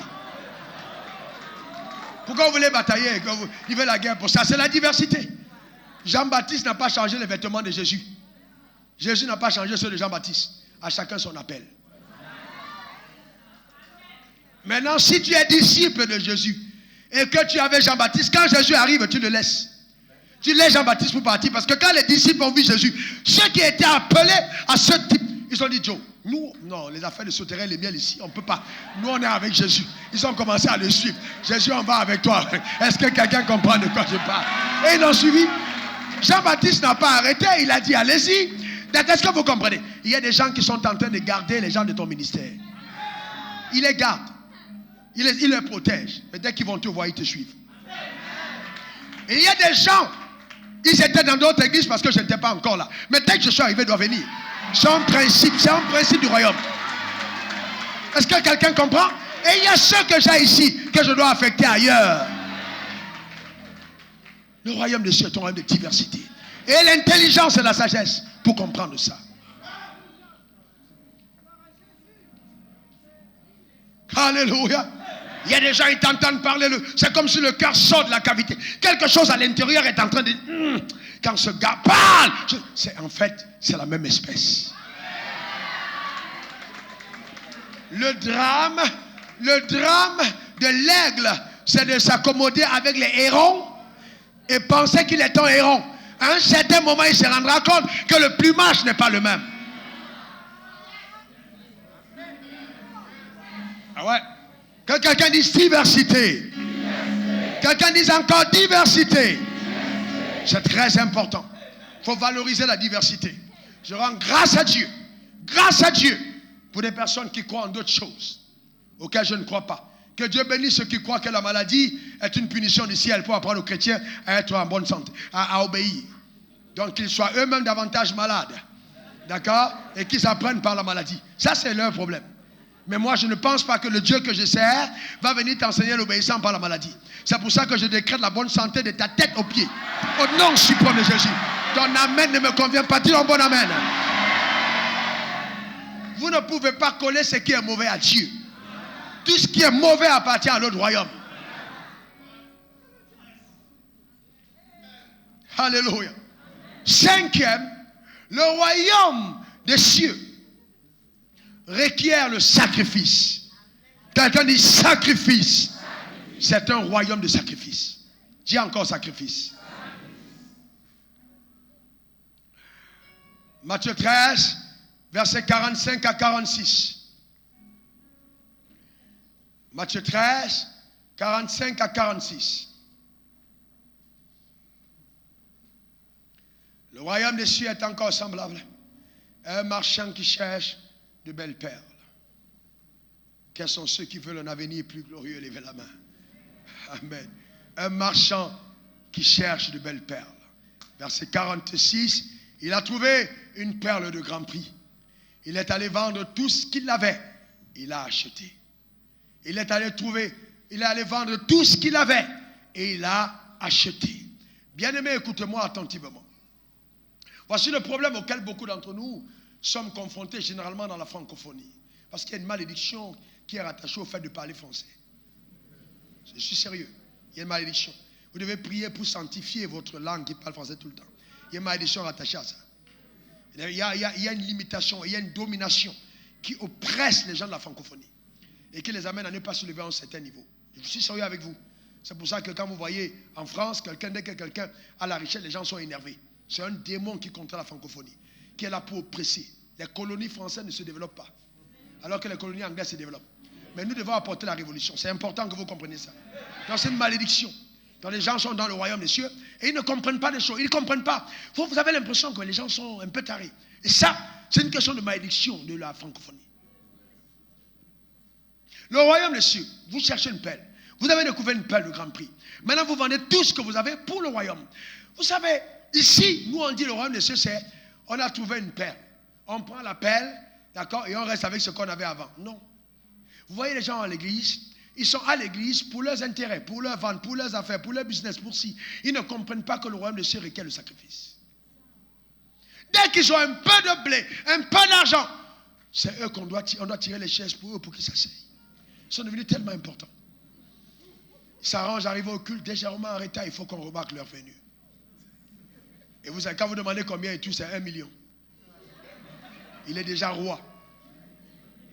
Pourquoi vous voulez batailler? Il veut la guerre pour ça. C'est la diversité. Jean-Baptiste n'a pas changé les vêtements de Jésus. Jésus n'a pas changé ceux de Jean-Baptiste. À chacun son appel. Maintenant, si tu es disciple de Jésus et que tu avais Jean-Baptiste, quand Jésus arrive, tu le laisses. Tu laisses Jean-Baptiste pour partir. Parce que quand les disciples ont vu Jésus, ceux qui étaient appelés à ce type, ils ont dit, Joe, nous, non, les affaires de sauterelles, les miels ici, on ne peut pas. Nous, on est avec Jésus. Ils ont commencé à le suivre. Jésus, on va avec toi. Est-ce que quelqu'un comprend de quoi je parle? Et ils l'ont suivi. Jean-Baptiste n'a pas arrêté. Il a dit, allez-y. Est-ce que vous comprenez? Il y a des gens qui sont en train de garder les gens de ton ministère. Il les garde. Il les protège. Mais dès qu'ils vont te voir, ils te suivent. Et il y a des gens, ils étaient dans d'autres églises parce que je n'étais pas encore là. Mais dès que je suis arrivé, ils doivent venir. C'est un principe du royaume. Est-ce que quelqu'un comprend? Et il y a ceux que j'ai ici, que je dois affecter ailleurs. Le royaume de Dieu est un royaume de diversité. Et l'intelligence et la sagesse pour comprendre ça. Alléluia. Il y a des gens qui t'entendent parler. C'est comme si le cœur sort de la cavité. Quelque chose à l'intérieur est en train de... Quand ce gars parle, en fait, c'est la même espèce. Le drame de l'aigle, c'est de s'accommoder avec les hérons et penser qu'il est un héron. À un certain moment, il se rendra compte que le plumage n'est pas le même. Ah ouais. Que quelqu'un dise diversité. Quelqu'un dise encore diversité. C'est très important. Il faut valoriser la diversité. Je rends grâce à Dieu. Grâce à Dieu. Pour des personnes qui croient en d'autres choses. Auxquelles je ne crois pas. Que Dieu bénisse ceux qui croient que la maladie est une punition du ciel pour apprendre aux chrétiens à être en bonne santé, à obéir. Donc qu'ils soient eux-mêmes davantage malades. D'accord? Et qu'ils apprennent par la maladie. Ça, c'est leur problème. Mais moi, je ne pense pas que le Dieu que je sers va venir t'enseigner l'obéissance par la maladie. C'est pour ça que je décrète la bonne santé de ta tête aux pieds. Au nom suprême de Jésus. Ton amen ne me convient pas. Dis un bon amen. Vous ne pouvez pas coller ce qui est mauvais à Dieu. Tout ce qui est mauvais appartient à l'autre royaume. Alléluia. Cinquième, le royaume des cieux requiert le sacrifice. Quelqu'un dit sacrifice. C'est un royaume de sacrifice. Dis encore sacrifice. Matthieu 13, versets 45 à 46. Matthieu 13, 45 à 46. Le royaume des cieux est encore semblable à un marchand qui cherche de belles perles. Quels sont ceux qui veulent un avenir plus glorieux? Levez la main. Amen. Un marchand qui cherche de belles perles. Verset 46, il a trouvé une perle de grand prix. Il est allé vendre tout ce qu'il avait. Il a acheté. Il est allé vendre tout ce qu'il avait. Et il a acheté. Bien-aimé, écoutez-moi attentivement. Voici le problème auquel beaucoup d'entre nous sommes confrontés généralement dans la francophonie. Parce qu'il y a une malédiction qui est rattachée au fait de parler français. Je suis sérieux. Il y a une malédiction. Vous devez prier pour sanctifier votre langue qui parle français tout le temps. Il y a une malédiction rattachée à ça. Il y a une limitation, il y a une domination qui oppresse les gens de la francophonie et qui les amène à ne pas se lever à un certain niveau. Je suis sérieux avec vous. C'est pour ça que quand vous voyez en France, dès que quelqu'un a la richesse, les gens sont énervés. C'est un démon qui contrôle la francophonie, qui est là pour oppresser. Les colonies françaises ne se développent pas, alors que les colonies anglaises se développent. Mais nous devons apporter la révolution. C'est important que vous compreniez ça. Donc c'est une malédiction. Donc les gens sont dans le royaume des cieux et ils ne comprennent pas les choses. Ils ne comprennent pas. Vous avez l'impression que les gens sont un peu tarés. Et ça, c'est une question de malédiction de la francophonie. Le royaume des cieux, vous cherchez une perle. Vous avez découvert une perle de grand prix. Maintenant, vous vendez tout ce que vous avez pour le royaume. Vous savez, ici, nous on dit le royaume des cieux, c'est on a trouvé une perle. On prend la perle, d'accord, et on reste avec ce qu'on avait avant. Non. Vous voyez les gens à l'église, ils sont à l'église pour leurs intérêts, pour leurs ventes, pour leurs affaires, pour leur business, pour si. Ils ne comprennent pas que le royaume des cieux requiert le sacrifice. Dès qu'ils ont un peu de blé, un peu d'argent, c'est eux qu'on doit tirer les chaises pour eux pour qu'ils s'asseyent. Ils sont devenus tellement importants. Ils s'arrangent, arrivent au culte, légèrement en retard, il faut qu'on remarque leur venue. Et vous savez, quand vous demandez combien et tout, c'est 1 million. Il est déjà roi.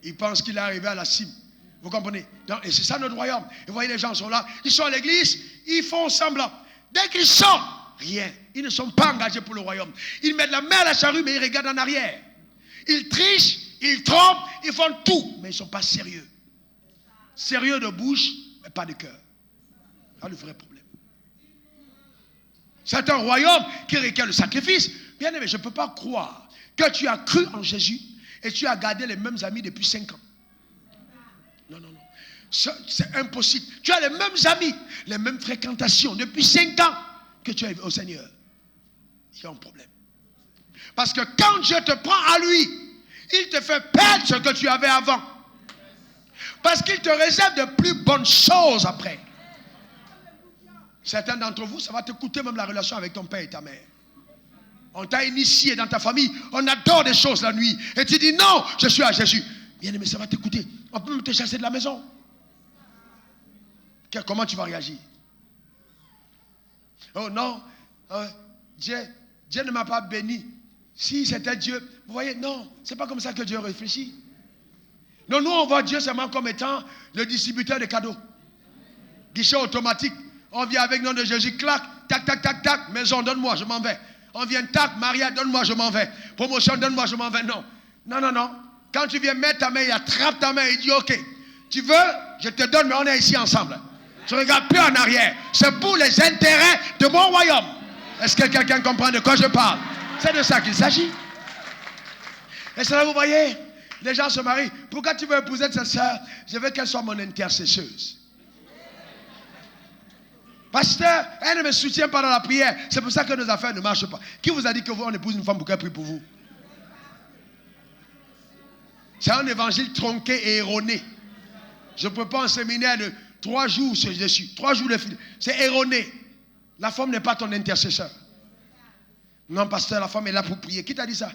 Il pense qu'il est arrivé à la cime. Vous comprenez? Donc, et c'est ça notre royaume. Et vous voyez, les gens sont là, ils sont à l'église, ils font semblant. Dès qu'ils sortent, rien. Ils ne sont pas engagés pour le royaume. Ils mettent la main à la charrue, mais ils regardent en arrière. Ils trichent, ils trompent, ils font tout, mais ils ne sont pas sérieux. Sérieux de bouche, mais pas de cœur. C'est le vrai problème. C'est un royaume qui requiert le sacrifice. Bien aimé, je ne peux pas croire que tu as cru en Jésus et tu as gardé les mêmes amis depuis 5 ans. Non, non, non. C'est impossible. Tu as les mêmes amis, les mêmes fréquentations depuis 5 ans que tu es au Seigneur. Il y a un problème. Parce que quand Dieu te prend à lui, il te fait perdre ce que tu avais avant. Parce qu'il te réserve de plus bonnes choses après. Certains d'entre vous, ça va te coûter même la relation avec ton père et ta mère. On t'a initié dans ta famille, on adore des choses la nuit. Et tu dis non, je suis à Jésus. Bien aimé, ça va te coûter. On peut même te chasser de la maison. Comment tu vas réagir? Oh non, Dieu ne m'a pas béni. Si c'était Dieu, vous voyez, non, c'est pas comme ça que Dieu réfléchit. Non, nous on voit Dieu seulement comme étant le distributeur de cadeaux. Guichet automatique. On vient avec le nom de Jésus, clac, tac, tac, tac, tac, maison, donne-moi, je m'en vais. On vient, tac, Maria, donne-moi, je m'en vais. Promotion, donne-moi, je m'en vais. Non, non, non, non. Quand tu viens mettre ta main, il attrape ta main et il dit, ok, tu veux, je te donne, mais on est ici ensemble. Je ne regarde plus en arrière. C'est pour les intérêts de mon royaume. Est-ce que quelqu'un comprend de quoi je parle? C'est de ça qu'il s'agit. Et cela, vous voyez, les gens se marient. Pourquoi tu veux épouser cette soeur? Je veux qu'elle soit mon intercesseuse. Pasteur, elle ne me soutient pas dans la prière. C'est pour ça que nos affaires ne marchent pas. Qui vous a dit que vous, on épouse une femme pour qu'elle prie pour vous? C'est un évangile tronqué et erroné. Je ne peux pas en séminaire de 3 jours dessus. 3 jours de fil. C'est erroné. La femme n'est pas ton intercesseur. Non, pasteur, la femme est là pour prier. Qui t'a dit ça?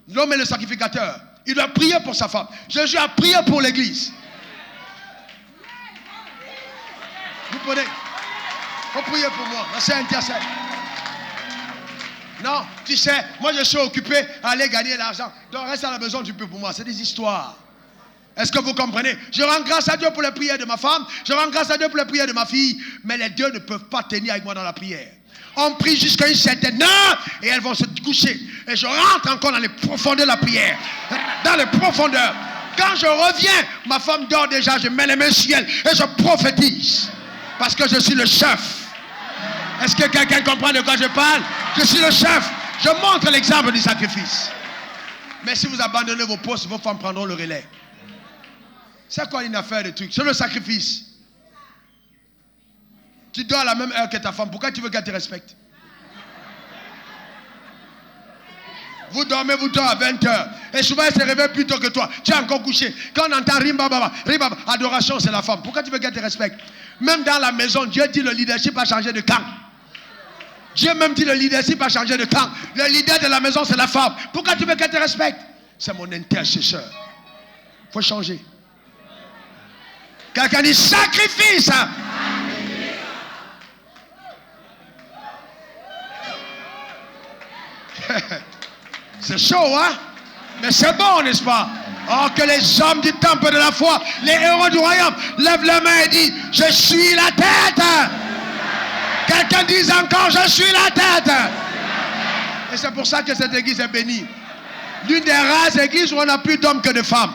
L'homme est le sacrificateur. Il doit prier pour sa femme. Jésus a prié pour l'église. Vous prenez. Faut prier pour moi. C'est intercède. Non, tu sais, moi je suis occupé à aller gagner l'argent. Donc reste à la maison, tu peux pour moi. C'est des histoires. Est-ce que vous comprenez? Je rends grâce à Dieu pour les prières de ma femme. Je rends grâce à Dieu pour les prières de ma fille. Mais les deux ne peuvent pas tenir avec moi dans la prière. On prie jusqu'à une certaine heure et elles vont se coucher. Et je rentre encore dans les profondeurs de la prière. Dans les profondeurs. Quand je reviens, ma femme dort déjà. Je mets les mains au ciel et je prophétise. Parce que je suis le chef. Est-ce que quelqu'un comprend de quoi je parle? Je suis le chef. Je montre l'exemple du sacrifice. Mais si vous abandonnez vos postes, vos femmes prendront le relais. C'est quoi une affaire de truc? C'est le sacrifice. Tu dors à la même heure que ta femme. Pourquoi tu veux qu'elle te respecte? Vous dormez, vous dormez à 20h. Et souvent, elle se réveille plus tôt que toi. Tu es encore couché. Quand on entend rimbaba, adoration, c'est la femme. Pourquoi tu veux qu'elle te respecte? Même dans la maison, Dieu dit le leadership a changé de camp. Dieu même dit le leadership a changé de camp. Le leader de la maison, c'est la femme. Pourquoi tu veux qu'elle te respecte? C'est mon intercesseur. Il faut changer. Quelqu'un dit sacrifice. C'est chaud, hein? Mais c'est bon, n'est-ce pas? Oh, que les hommes du temple de la foi, les héros du royaume, lèvent la main et disent, je suis la tête. Quelqu'un dise encore, je suis la tête. Et c'est pour ça que cette église est bénie. L'une des rares églises où on n'a plus d'hommes que de femmes.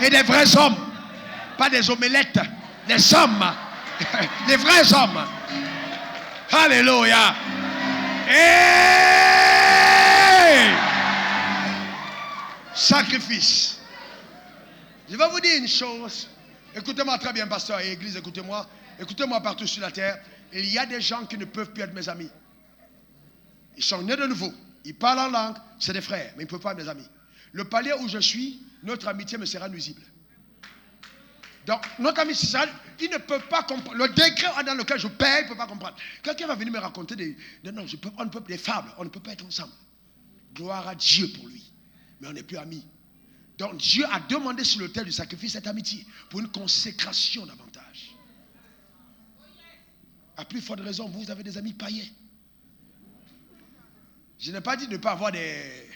Et des vrais hommes. Pas des omelettes. Des hommes. Des vrais hommes. Alléluia. Hey! Sacrifice. Je vais vous dire une chose. Écoutez-moi très bien, pasteur et église, écoutez-moi. Écoutez-moi partout sur la terre. Il y a des gens qui ne peuvent plus être mes amis. Ils sont nés de nouveau. Ils parlent en langue. C'est des frères, mais ils ne peuvent pas être mes amis. Le palier où je suis, notre amitié me sera nuisible. Donc, notre amitié sera... Ils ne peuvent pas comprendre. Le degré dans lequel je paye, ils ne peuvent pas comprendre. Quelqu'un va venir me raconter non, on ne peut pas des fables. On ne peut pas être ensemble. Gloire à Dieu pour lui. Mais on n'est plus amis. Donc, Dieu a demandé sur l'autel du sacrifice cette amitié pour une consécration davantage. À plus forte raison, vous avez des amis païens. Je n'ai pas dit de ne pas avoir des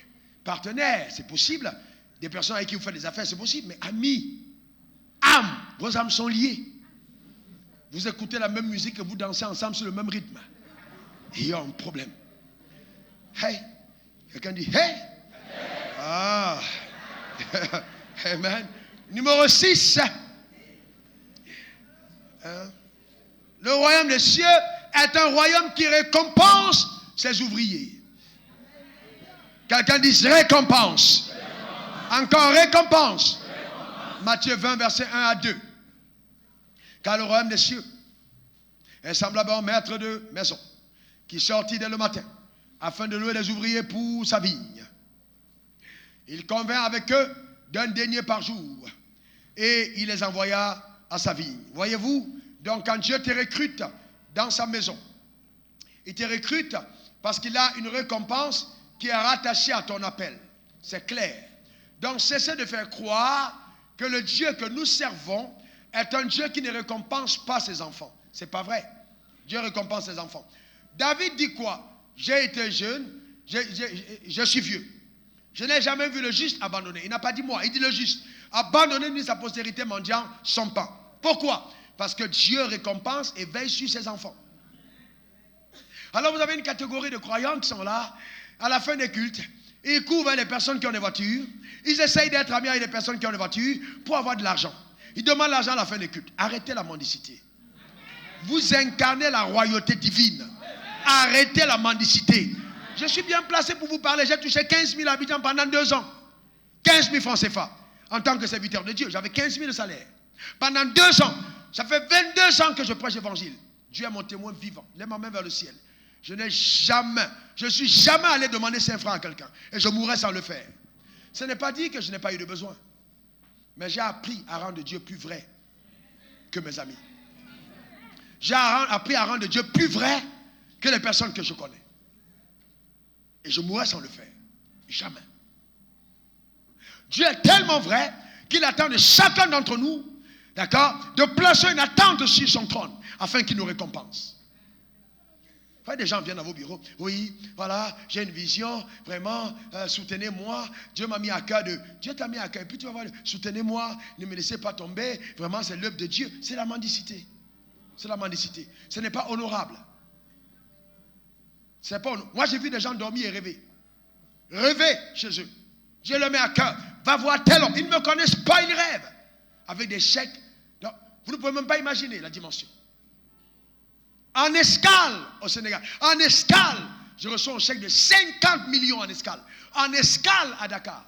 partenaires, c'est possible. Des personnes avec qui vous faites des affaires, c'est possible. Mais amis, âmes, vos âmes sont liées. Vous écoutez la même musique et vous dansez ensemble sur le même rythme. Et il y a un problème. Hey, quelqu'un dit hey. Ah, amen. Numéro 6. Le royaume des cieux est un royaume qui récompense ses ouvriers. Quelqu'un dit récompense. Encore récompense. Matthieu 20, verset 1 à 2. Car le royaume des cieux est semblable à un maître de maison qui sortit dès le matin afin de louer les ouvriers pour sa vigne. Il convint avec eux d'un denier par jour et il les envoya à sa vigne. Voyez-vous, donc quand Dieu te recrute dans sa maison, il te recrute parce qu'il a une récompense qui est rattachée à ton appel. C'est clair. Donc cessez de faire croire que le Dieu que nous servons est un Dieu qui ne récompense pas ses enfants. Ce n'est pas vrai. Dieu récompense ses enfants. David dit quoi? J'ai été jeune, je suis vieux. Je n'ai jamais vu le juste abandonné. Il n'a pas dit moi, il dit le juste. Abandonner ni sa postérité mendiant son pain. Pourquoi? Parce que Dieu récompense et veille sur ses enfants. Alors vous avez une catégorie de croyants qui sont là, à la fin des cultes. Ils couvrent les personnes qui ont des voitures. Ils essayent d'être amis avec les personnes qui ont des voitures pour avoir de l'argent. Ils demandent l'argent à la fin des cultes. Arrêtez la mendicité. Vous incarnez la royauté divine. Arrêtez la mendicité. Je suis bien placé pour vous parler. J'ai touché 15 000 habitants pendant 2 ans. 15 000 francs CFA. En tant que serviteur de Dieu, j'avais 15 000 de salaire. Pendant 2 ans, ça fait 22 ans que je prêche l'évangile. Dieu est mon témoin vivant. Lève ma main vers le ciel. Je suis jamais allé demander 5 francs à quelqu'un. Et je mourrais sans le faire. Ce n'est pas dit que je n'ai pas eu de besoin. Mais j'ai appris à rendre Dieu plus vrai que mes amis. J'ai appris à rendre Dieu plus vrai que les personnes que je connais. Et je mourrai sans le faire. Jamais. Dieu est tellement vrai qu'il attend de chacun d'entre nous, d'accord, de placer une attente sur son trône afin qu'il nous récompense. Vous voyez, des gens viennent à vos bureaux. Oui, voilà, j'ai une vision, vraiment, soutenez-moi. Dieu m'a mis à cœur de... Dieu t'a mis à cœur. Et puis tu vas voir, soutenez-moi, ne me laissez pas tomber. Vraiment, c'est l'œuvre de Dieu. C'est la mendicité. C'est la mendicité. Ce n'est pas honorable. C'est pas honorable. Moi, j'ai vu des gens dormir et rêver. Rêver chez eux. Dieu le met à cœur. Va voir tel homme. Ils ne me connaissent pas, ils rêvent. Avec des chèques. Donc, vous ne pouvez même pas imaginer la dimension. En escale au Sénégal. En escale, je reçois un chèque de 50 millions en escale. En escale à Dakar.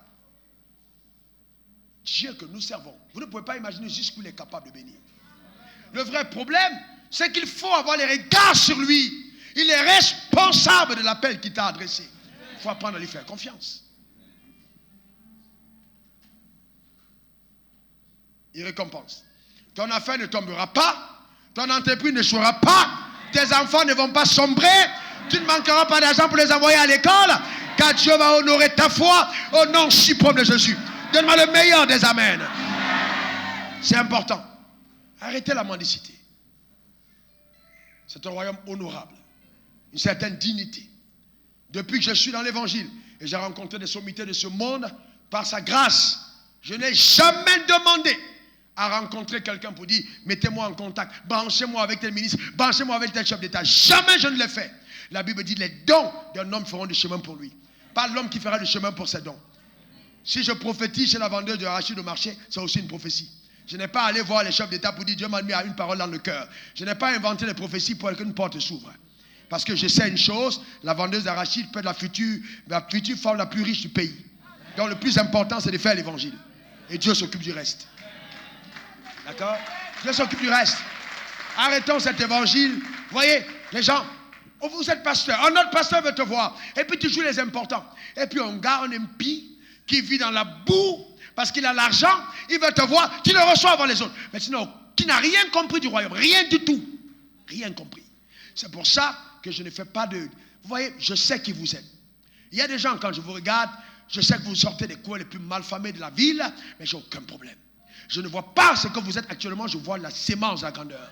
Dieu que nous servons. Vous ne pouvez pas imaginer jusqu'où il est capable de bénir. Le vrai problème, c'est qu'il faut avoir les regards sur lui. Il est responsable de l'appel qu'il t'a adressé. Il faut apprendre à lui faire confiance. Il récompense. Ton affaire ne tombera pas. Ton entreprise ne sera pas. Tes enfants ne vont pas sombrer. Tu ne manqueras pas d'argent pour les envoyer à l'école. Car Dieu va honorer ta foi au nom suprême de Jésus. Donne-moi le meilleur des amens. C'est important. Arrêtez la mendicité. C'est un royaume honorable. Une certaine dignité. Depuis que je suis dans l'évangile et j'ai rencontré des sommités de ce monde, par sa grâce, je n'ai jamais demandé à rencontrer quelqu'un pour dire, mettez-moi en contact, branchez-moi avec tel ministre, branchez-moi avec tel chef d'État. Jamais je ne l'ai fait. La Bible dit, les dons d'un homme feront du chemin pour lui. Pas l'homme qui fera du chemin pour ses dons. Si je prophétise chez la vendeuse de arachide au marché, c'est aussi une prophétie. Je n'ai pas allé voir les chefs d'État pour dire, Dieu m'a mis à une parole dans le cœur. Je n'ai pas inventé les prophéties pour qu'une porte s'ouvre. Parce que je sais une chose, la vendeuse d'arachide peut être la future femme la plus riche du pays. Donc le plus important, c'est de faire l'évangile. Et Dieu s'occupe du reste. D'accord? Dieu s'occupe du reste. Arrêtons cet évangile. Vous voyez, les gens, vous êtes pasteur, un autre pasteur veut te voir. Et puis tu joues les importants. Et puis un gars, un impie, qui vit dans la boue, parce qu'il a l'argent, il veut te voir, tu le reçois avant les autres. Mais sinon, qui n'a rien compris du royaume, rien du tout. Rien compris. C'est pour ça que je ne fais pas de... Vous voyez, je sais qui vous êtes. Il y a des gens, quand je vous regarde, je sais que vous sortez des coins les plus malfamés de la ville, mais j'ai aucun problème. Je ne vois pas ce que vous êtes actuellement, je vois la sémence, la grandeur.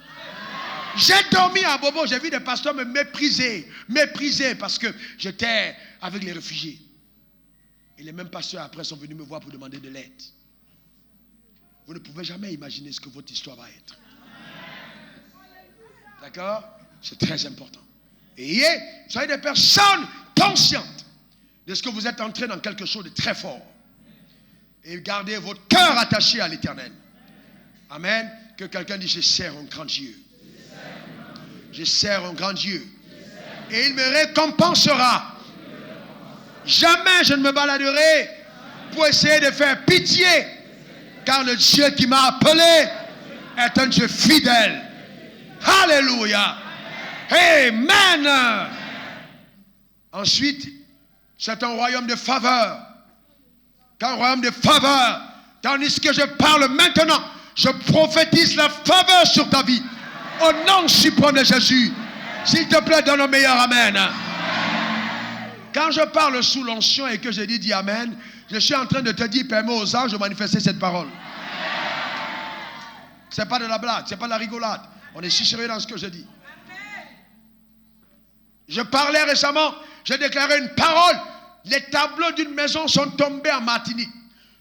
J'ai dormi à Bobo, j'ai vu des pasteurs me mépriser parce que j'étais avec les réfugiés. Et les mêmes pasteurs après sont venus me voir pour demander de l'aide. Vous ne pouvez jamais imaginer ce que votre histoire va être. D'accord? C'est très important. Et soyez des personnes conscientes de ce que vous êtes entrés dans quelque chose de très fort. Et gardez votre cœur attaché à l'Éternel. Amen. Que quelqu'un dise, je sers un grand Dieu. Je sers un grand Dieu. Et il me récompensera. Jamais je ne me baladerai pour essayer de faire pitié. Car le Dieu qui m'a appelé est un Dieu fidèle. Alléluia. Amen. Ensuite, c'est un royaume de faveur. Un royaume de faveur. Tandis que je parle maintenant, je prophétise la faveur sur ta vie. Au nom suprême de Jésus. S'il te plaît, donne le meilleur amen. Quand je parle sous l'onction et que je dis amen, je suis en train de te dire, permets aux anges de manifester cette parole. Ce n'est pas de la blague, ce n'est pas de la rigolade. On est si sérieux dans ce que je dis. Je parlais récemment, j'ai déclaré une parole. Les tableaux d'une maison sont tombés en Martinique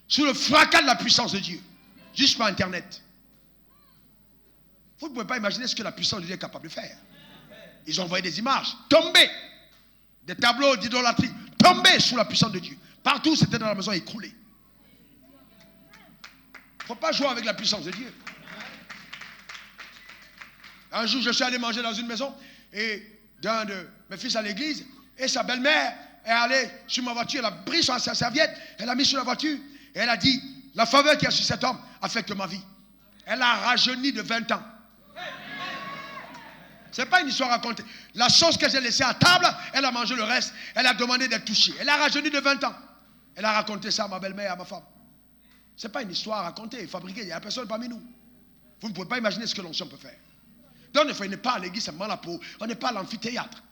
sous le fracas de la puissance de Dieu. Juste par Internet. Vous ne pouvez pas imaginer ce que la puissance de Dieu est capable de faire. Ils ont envoyé des images tombées. Des tableaux d'idolâtrie tombés sous la puissance de Dieu. Partout, c'était dans la maison écroulé. Il ne faut pas jouer avec la puissance de Dieu. Un jour, je suis allé manger dans une maison et d'un de mes fils à l'église et sa belle-mère est allée sur ma voiture, elle a pris sa serviette, elle a mis sur la voiture et elle a dit, la faveur qu'il y a sur cet homme affecte ma vie. Elle a rajeuni de 20 ans. Ce n'est pas une histoire racontée. La sauce que j'ai laissée à table, elle a mangé le reste. Elle a demandé d'être touchée. Elle a rajeuni de 20 ans. Elle a raconté ça à ma belle-mère et à ma femme. Ce n'est pas une histoire racontée, fabriquée. Il n'y a personne parmi nous. Vous ne pouvez pas imaginer ce que l'onction peut faire. Donc, il n'est pas à l'église seulement là pour... On n'est pas à l'amphithéâtre.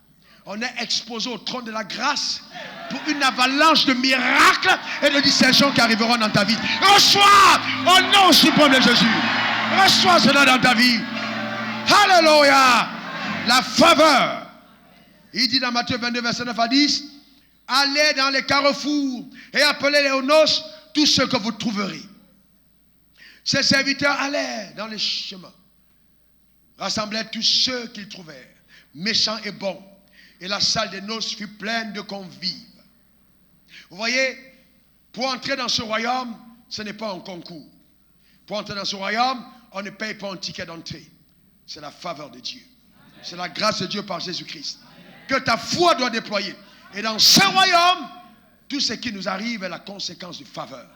on est exposé au trône de la grâce pour une avalanche de miracles et de distinctions qui arriveront dans ta vie. Reçois au nom suprême de Jésus. Reçois cela dans ta vie. Alléluia. La faveur. Il dit dans Matthieu 22, verset 9 à 10, allez dans les carrefours et appelez aux noces tous ceux que vous trouverez. Ses serviteurs allaient dans les chemins, rassemblaient tous ceux qu'ils trouvèrent, méchants et bons. Et la salle des noces fut pleine de convives. Vous voyez, pour entrer dans ce royaume, ce n'est pas un concours. Pour entrer dans ce royaume, on ne paye pas un ticket d'entrée. C'est la faveur de Dieu. C'est la grâce de Dieu par Jésus-Christ. Que ta foi doit déployer. Et dans ce royaume, tout ce qui nous arrive est la conséquence de faveur.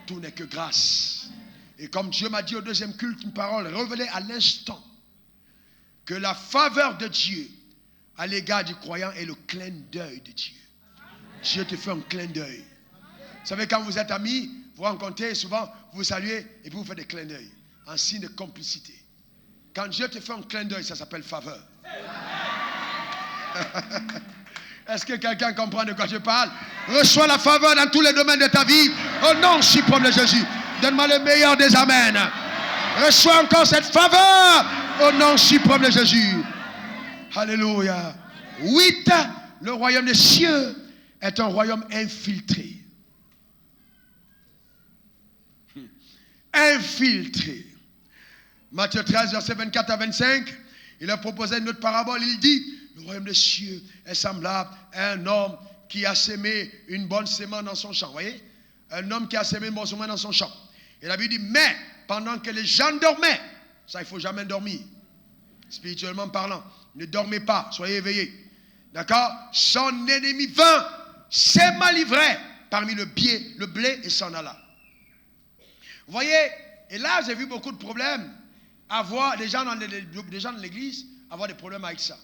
Tout n'est que grâce. Et comme Dieu m'a dit au deuxième culte, une parole révélée à l'instant, que la faveur de Dieu à l'égard du croyant est le clin d'œil de Dieu. Dieu te fait un clin d'œil. Vous savez, quand vous êtes amis, vous rencontrez souvent, vous vous saluez et puis vous faites des clins d'œil, en signe de complicité. Quand Dieu te fait un clin d'œil, ça s'appelle faveur. Est-ce que quelqu'un comprend de quoi je parle? Reçois la faveur dans tous les domaines de ta vie, au nom suprême de Jésus. Donne-moi le meilleur des amens. Reçois encore cette faveur, au nom suprême de Jésus. Alléluia. 8. Le royaume des cieux est un royaume infiltré. Infiltré. Matthieu 13, verset 24 à 25, il a proposé une autre parabole. Il dit, le royaume des cieux est semblable à un homme qui a sémé une bonne sémence dans son champ. Vous voyez? Un homme qui a sémé une bonne sémence dans son champ. Et la Bible dit, mais pendant que les gens dormaient, ça il ne faut jamais dormir, spirituellement parlant, ne dormez pas, soyez éveillés. D'accord? Son ennemi vint, sèma l'ivraie parmi le blé et s'en alla. Vous voyez? Et là, j'ai vu beaucoup de problèmes. Avoir des gens dans l'église, avoir des problèmes avec ça.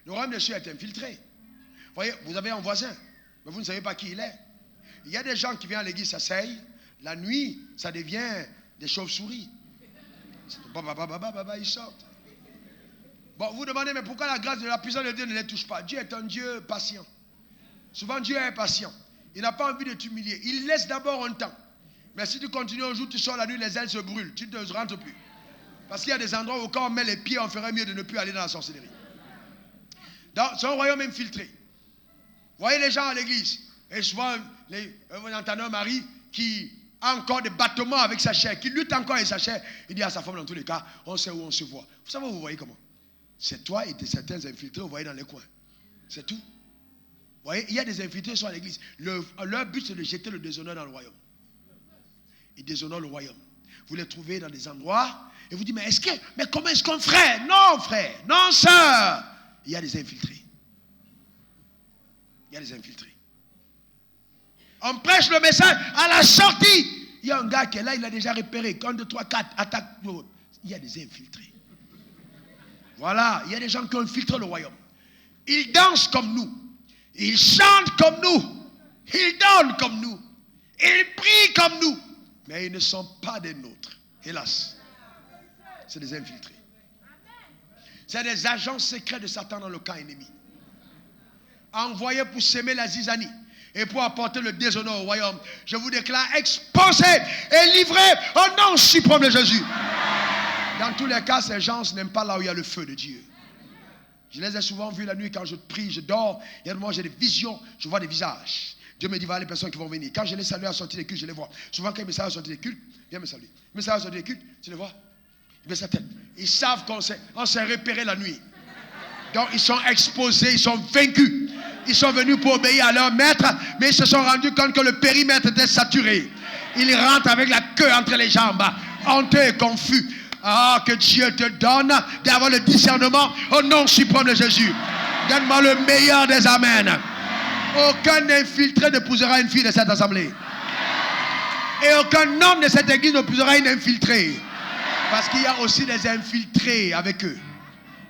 Le royaume des cieux est infiltré. Vous voyez, vous avez un voisin, mais vous ne savez pas qui il est. Il y a des gens qui viennent à l'église, s'asseyent. La nuit, ça devient des chauves-souris. Ils sortent. Bon, vous demandez, mais pourquoi la grâce de la puissance de Dieu ne les touche pas? Dieu est un Dieu patient. Souvent, Dieu est patient. Il n'a pas envie de t'humilier. Il laisse d'abord un temps. Mais si tu continues un jour, tu sors la nuit, les ailes se brûlent. Tu ne te rentres plus. Parce qu'il y a des endroits où quand on met les pieds, on ferait mieux de ne plus aller dans la sorcellerie. C'est un royaume infiltré. Vous voyez les gens à l'église. Et souvent, vous entendez un mari qui a encore des battements avec sa chair, qui lutte encore avec sa chair. Il dit à sa femme, dans tous les cas, on sait où on se voit. Vous savez, vous voyez comment? C'est toi et certains infiltrés, vous voyez dans les coins. C'est tout. Vous voyez, il y a des infiltrés sur l'église. Leur but, c'est de jeter le déshonneur dans le royaume. Ils déshonorent le royaume. Vous les trouvez dans des endroits et vous dites, mais comment est-ce qu'on ferait? Non, frère, non, sœur. Il y a des infiltrés. Il y a des infiltrés. On prêche le message à la sortie. Il y a un gars qui est là, il a déjà repéré. 1, 2, 3, 4, attaque. Il y a des infiltrés. Voilà, il y a des gens qui ont infiltré le royaume. Ils dansent comme nous. Ils chantent comme nous. Ils donnent comme nous. Ils prient comme nous. Mais ils ne sont pas des nôtres. Hélas. C'est des infiltrés. C'est des agents secrets de Satan dans le camp ennemi. Envoyés pour s'aimer la zizanie et pour apporter le déshonneur au royaume. Je vous déclare exposé et livré au nom suprême de Jésus. Dans tous les cas, ces gens n'aiment pas là où il y a le feu de Dieu. Je les ai souvent vus la nuit quand je prie, je dors. Il y a des moments, j'ai des visions, je vois des visages. Dieu me dit, voilà les personnes qui vont venir. Quand je les salue à la sortie des cultes, je les vois. Souvent, quand ils me saluent à la sortie des cultes, viens me saluer. Ils me saluent à la sortie des cultes, tu les vois? Ils baissent la tête. Ils savent qu'on s'est repéré la nuit. Donc, ils sont exposés, ils sont vaincus. Ils sont venus pour obéir à leur maître, mais ils se sont rendus compte que le périmètre était saturé. Ils rentrent avec la queue entre les jambes, honteux et confus. Ah, que Dieu te donne d'avoir le discernement au nom suprême de Jésus. Donne-moi le meilleur des amens. Aucun infiltré n'épousera une fille de cette assemblée. Et aucun homme de cette église n'épousera une infiltrée. Parce qu'il y a aussi des infiltrés avec eux.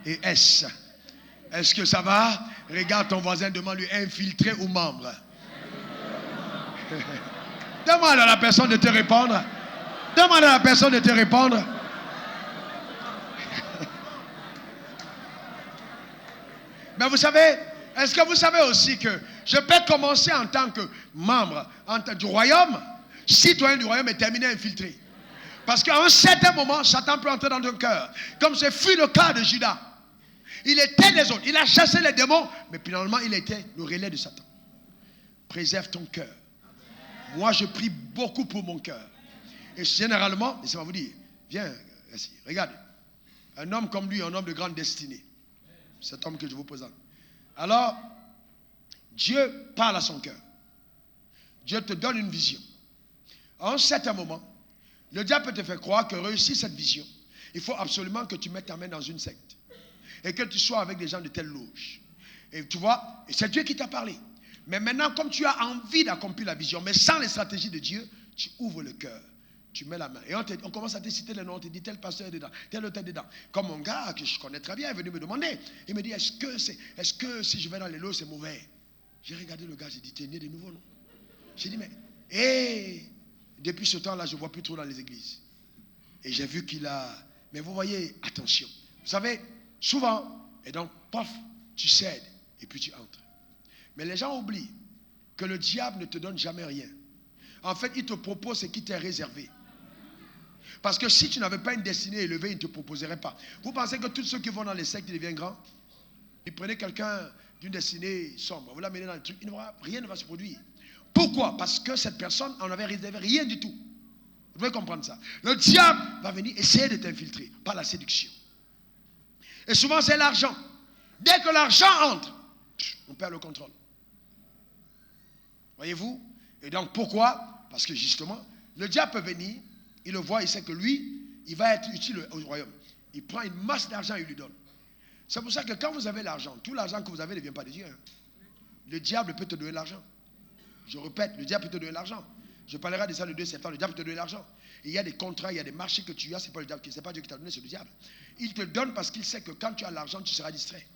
Et est-ce que ça va? Regarde ton voisin, demande-lui infiltré ou membre. Demande à la personne de te répondre. Demande à la personne de te répondre. Mais vous savez, Est-ce que vous savez aussi que je peux commencer en tant que membre du royaume, citoyen du royaume et terminer infiltré? Parce qu'à un certain moment, Satan peut entrer dans ton cœur. Comme ce fut le cas de Judas. Il était les autres. Il a chassé les démons, mais finalement, il était le relais de Satan. Préserve ton cœur. Moi, je prie beaucoup pour mon cœur. Et généralement, laissez-moi vous dire, viens, regardez. Un homme comme lui, un homme de grande destinée. Cet homme que je vous présente. Alors, Dieu parle à son cœur. Dieu te donne une vision. À un certain moment, le diable peut te faire croire que réussir cette vision, il faut absolument que tu mettes ta main dans une secte. Et que tu sois avec des gens de telle loge. Et tu vois, c'est Dieu qui t'a parlé. Mais maintenant, comme tu as envie d'accomplir la vision, mais sans les stratégies de Dieu, tu ouvres le cœur. Tu mets la main. Et on commence à te citer les noms. On te dit tel pasteur est dedans, tel autre est dedans. Comme mon gars que je connais très bien est venu me demander. Il me dit, est-ce que si je vais dans les loges, c'est mauvais? J'ai regardé le gars, j'ai dit, tu es né de nouveau, non? J'ai dit, mais depuis ce temps-là, je ne vois plus trop dans les églises. Et j'ai vu qu'il a... Mais vous voyez, attention. Vous savez, souvent, et donc, paf, tu cèdes et puis tu entres. Mais les gens oublient que le diable ne te donne jamais rien. En fait, il te propose ce qui t'est réservé. Parce que si tu n'avais pas une destinée élevée, il ne te proposerait pas. Vous pensez que tous ceux qui vont dans les sectes, ils deviennent grands? Ils prenaient quelqu'un d'une destinée sombre, vous l'amenez dans le truc, rien ne va se produire. Pourquoi? Parce que cette personne n'en avait réservé rien du tout. Vous devez comprendre ça. Le diable va venir essayer de t'infiltrer par la séduction. Et souvent, c'est l'argent. Dès que l'argent entre, on perd le contrôle. Voyez-vous? Et donc, pourquoi? Parce que justement, le diable peut venir, il le voit, il sait que lui, il va être utile au royaume. Il prend une masse d'argent et il lui donne. C'est pour ça que quand vous avez l'argent, tout l'argent que vous avez ne vient pas de Dieu. Le diable peut te donner l'argent. Je répète, le diable peut te donner l'argent. Je parlerai de ça le 2 septembre, le diable peut te donner l'argent. Il y a des contrats, il y a des marchés que tu as, c'est pas le diable, c'est pas Dieu qui t'a donné, c'est le diable. Il te donne parce qu'il sait que quand tu as l'argent, tu seras distrait.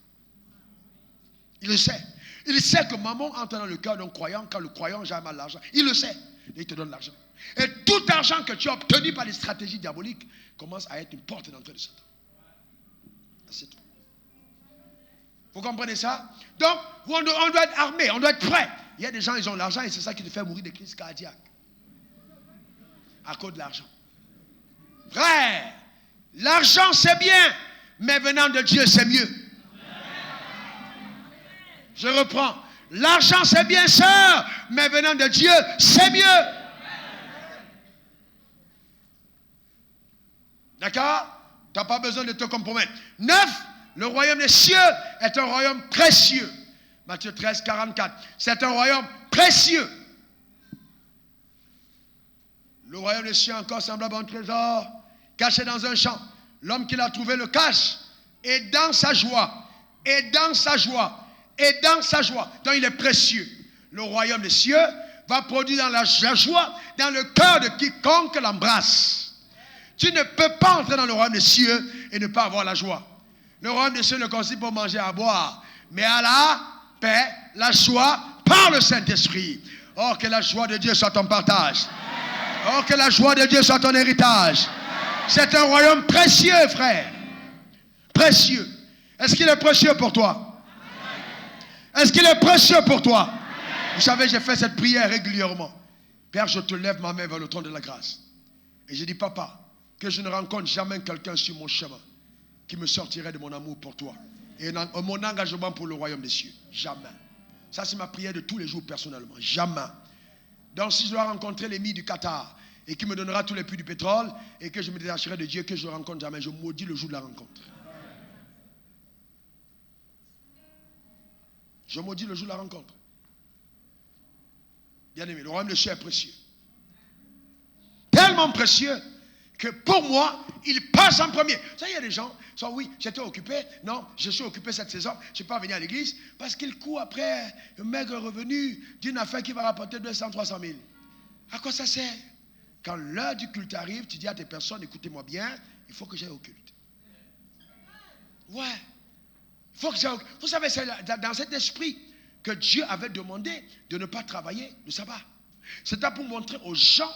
Il le sait. Il sait que maman entre dans le cœur d'un croyant quand le croyant jamais mal l'argent. Il le sait. Et il te donne l'argent. Et tout argent que tu as obtenu par les stratégies diaboliques commence à être une porte d'entrée de Satan. C'est tout. Vous comprenez ça? Donc, on doit être armé, on doit être prêt. Il y a des gens, ils ont l'argent et c'est ça qui te fait mourir de crise cardiaque. À cause de l'argent. Frère, l'argent c'est bien, mais venant de Dieu c'est mieux. Je reprends. L'argent c'est bien, sœur, mais venant de Dieu c'est mieux. D'accord? Tu n'as pas besoin de te compromettre. 9. Le royaume des cieux est un royaume précieux. Matthieu 13, 44. C'est un royaume précieux. Le royaume des cieux encore semblable à un trésor caché dans un champ. L'homme qui l'a trouvé le cache. Et dans sa joie. Et dans sa joie. Et dans sa joie. Donc il est précieux. Le royaume des cieux va produire dans la joie dans le cœur de quiconque l'embrasse. Tu ne peux pas entrer dans le royaume des cieux et ne pas avoir la joie. Le royaume des cieux ne consiste pas à manger, à boire, mais à la paix, la joie par le Saint-Esprit. Oh, que la joie de Dieu soit ton partage. Oh, que la joie de Dieu soit ton héritage. C'est un royaume précieux, frère. Précieux. Est-ce qu'il est précieux pour toi? Est-ce qu'il est précieux pour toi? Vous savez, j'ai fait cette prière régulièrement. Père, je te lève ma main vers le trône de la grâce. Et je dis, papa, que je ne rencontre jamais quelqu'un sur mon chemin qui me sortirait de mon amour pour toi et mon engagement pour le royaume des cieux. Jamais. Ça, c'est ma prière de tous les jours personnellement. Jamais. Donc, si je dois rencontrer l'émir du Qatar et qui me donnera tous les puits du pétrole et que je me détacherai de Dieu, que je ne rencontre jamais, je maudis le jour de la rencontre. Je maudis le jour de la rencontre. Bien aimé, le royaume des cieux est précieux. Tellement précieux que pour moi, il passe en premier. Ça, il y a des gens qui sont, oui, j'étais occupé. Non, je suis occupé cette saison. Je ne peux pas venir à l'église parce qu'il court après un maigre revenu d'une affaire qui va rapporter 200, 300 000. À quoi ça sert? Quand l'heure du culte arrive, tu dis à tes personnes, écoutez-moi bien, il faut que j'aille au culte. Ouais. Il faut que j'aille au culte. Vous savez, c'est dans cet esprit que Dieu avait demandé de ne pas travailler le sabbat. C'était pour montrer aux gens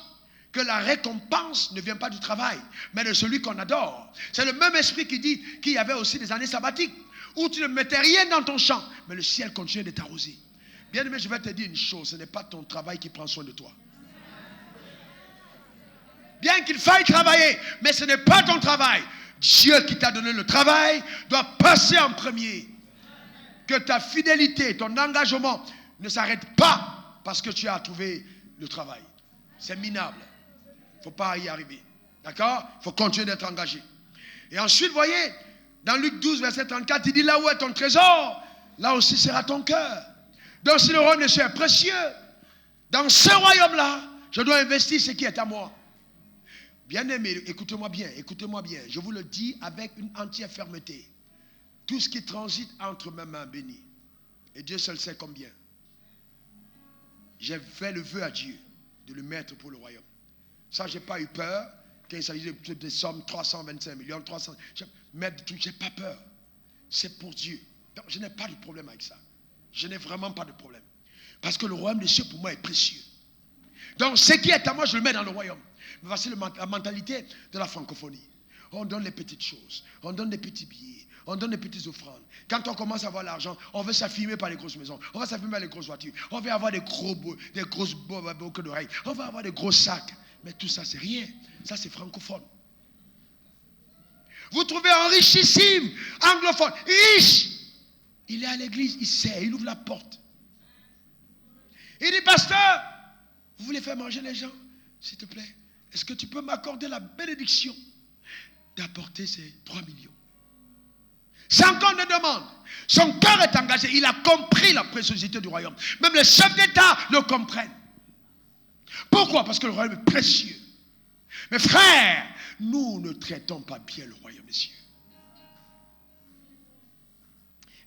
que la récompense ne vient pas du travail, mais de celui qu'on adore. C'est le même esprit qui dit qu'il y avait aussi des années sabbatiques, où tu ne mettais rien dans ton champ, mais le ciel continue de t'arroser. Bien aimé, je vais te dire une chose, ce n'est pas ton travail qui prend soin de toi. Bien qu'il faille travailler, mais ce n'est pas ton travail. Dieu qui t'a donné le travail doit passer en premier. Que ta fidélité, ton engagement ne s'arrête pas parce que tu as trouvé le travail. C'est minable. Il ne faut pas y arriver. D'accord? Il faut continuer d'être engagé. Et ensuite, voyez, dans Luc 12, verset 34, il dit, là où est ton trésor, là aussi sera ton cœur. Donc si le royaume de Dieu est précieux, dans ce royaume-là, je dois investir ce qui est à moi. Bien-aimé, écoutez-moi bien, je vous le dis avec une entière fermeté. Tout ce qui transite entre mes mains bénies, et Dieu seul sait combien, j'ai fait le vœu à Dieu de le mettre pour le royaume. Ça, je n'ai pas eu peur, quand il s'agit de sommes 325 millions, 300, mettre tout, je n'ai pas peur. C'est pour Dieu. Donc, je n'ai pas de problème avec ça. Je n'ai vraiment pas de problème. Parce que le royaume des cieux, pour moi, est précieux. Donc, ce qui est à moi, je le mets dans le royaume. Mais voici la mentalité de la francophonie. On donne les petites choses, on donne des petits billets, on donne des petites offrandes. Quand on commence à avoir l'argent, on veut s'affirmer par les grosses maisons, on va s'affirmer par les grosses voitures, on veut avoir des grosses boucles d'oreilles, on va avoir des gros sacs. Mais tout ça, c'est rien. Ça, c'est francophone. Vous trouvez un richissime anglophone, riche. Il est à l'église, il sait, il ouvre la porte. Il dit, pasteur, vous voulez faire manger les gens? S'il te plaît, est-ce que tu peux m'accorder la bénédiction d'apporter ces 3 millions? Sans qu'on ne demande. Son cœur est engagé. Il a compris la préciosité du royaume. Même les chefs d'État le comprennent. Pourquoi? Parce que le royaume est précieux. Mais frères, nous ne traitons pas bien le royaume des cieux.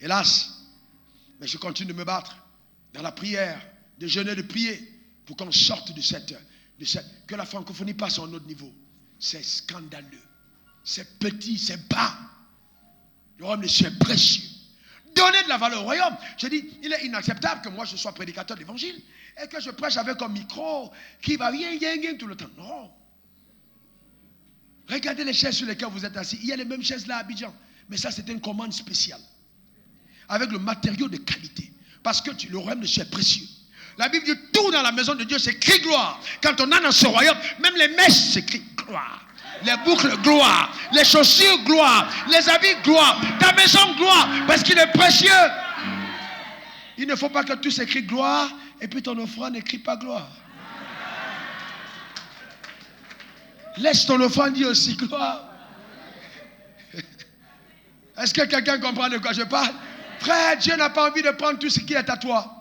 Hélas, mais je continue de me battre dans la prière, de jeûner, de prier, pour qu'on sorte de cette, que la francophonie passe à un autre niveau. C'est scandaleux, c'est petit, c'est bas. Le royaume des cieux est précieux. Donnez de la valeur au royaume. Je dis, il est inacceptable que moi je sois prédicateur de l'évangile et que je prêche avec un micro qui va rien tout le temps. Non. Regardez les chaises sur lesquelles vous êtes assis. Il y a les mêmes chaises là à Abidjan. Mais ça, c'est une commande spéciale. Avec le matériau de qualité. Parce que le royaume de Dieu est précieux. La Bible dit tout dans la maison de Dieu, c'est crie gloire. Quand on a dans ce royaume, même les mèches, c'est crie gloire. Les boucles, gloire. Les chaussures, gloire. Les habits, gloire. Ta maison, gloire. Parce qu'il est précieux. Il ne faut pas que tout s'écrit gloire et puis ton offrande n'écrit pas gloire. Laisse ton offrande dire aussi gloire. Est-ce que quelqu'un comprend de quoi je parle? Frère, Dieu n'a pas envie de prendre tout ce qui est à toi.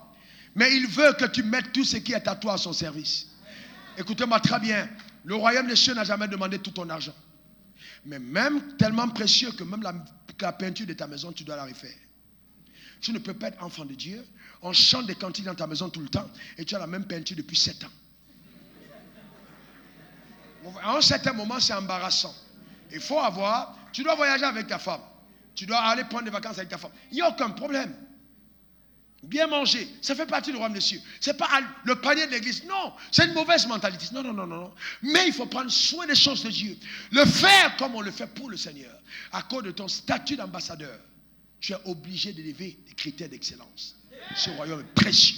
Mais il veut que tu mettes tout ce qui est à toi à son service. Écoutez-moi très bien. Le royaume des cieux n'a jamais demandé tout ton argent. Mais même tellement précieux que même la peinture de ta maison, tu dois la refaire. Tu ne peux pas être enfant de Dieu. On chante des cantiques dans ta maison tout le temps et tu as la même peinture depuis 7 ans. À un certain moment, c'est embarrassant. Il faut tu dois voyager avec ta femme. Tu dois aller prendre des vacances avec ta femme. Il n'y a aucun problème. Bien manger, ça fait partie du royaume des cieux. Ce n'est pas le panier de l'église. Non, c'est une mauvaise mentalité. Non. Mais il faut prendre soin des choses de Dieu. Le faire comme on le fait pour le Seigneur. À cause de ton statut d'ambassadeur, tu es obligé d'élever des critères d'excellence. Ce royaume est précieux.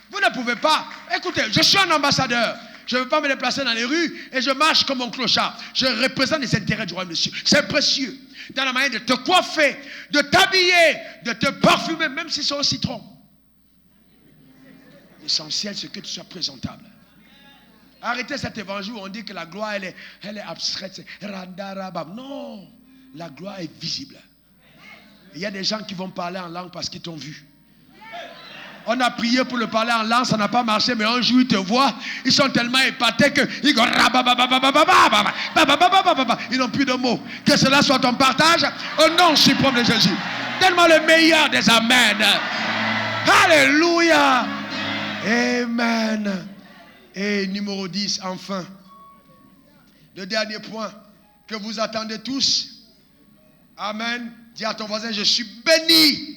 Vous ne pouvez pas. Écoutez, je suis un ambassadeur. Je ne veux pas me déplacer dans les rues et je marche comme un clochard. Je représente les intérêts du royaume des cieux. C'est précieux. Dans la manière de te coiffer, de t'habiller, de te parfumer, même si c'est au citron. L'essentiel, c'est que tu sois présentable. Arrêtez cet évangile où on dit que la gloire, elle est abstraite. Non, la gloire est visible. Il y a des gens qui vont parler en langue parce qu'ils t'ont vu. On a prié pour le parler en langue, ça n'a pas marché, mais un jour ils te voient, ils sont tellement épatés qu'ils ils n'ont plus de mots. Que cela soit ton partage au nom suprême de Jésus. Donne-moi le meilleur des amens. Alléluia. Amen. Et numéro 10, enfin. Le dernier point que vous attendez tous. Amen. Dis à ton voisin, je suis béni.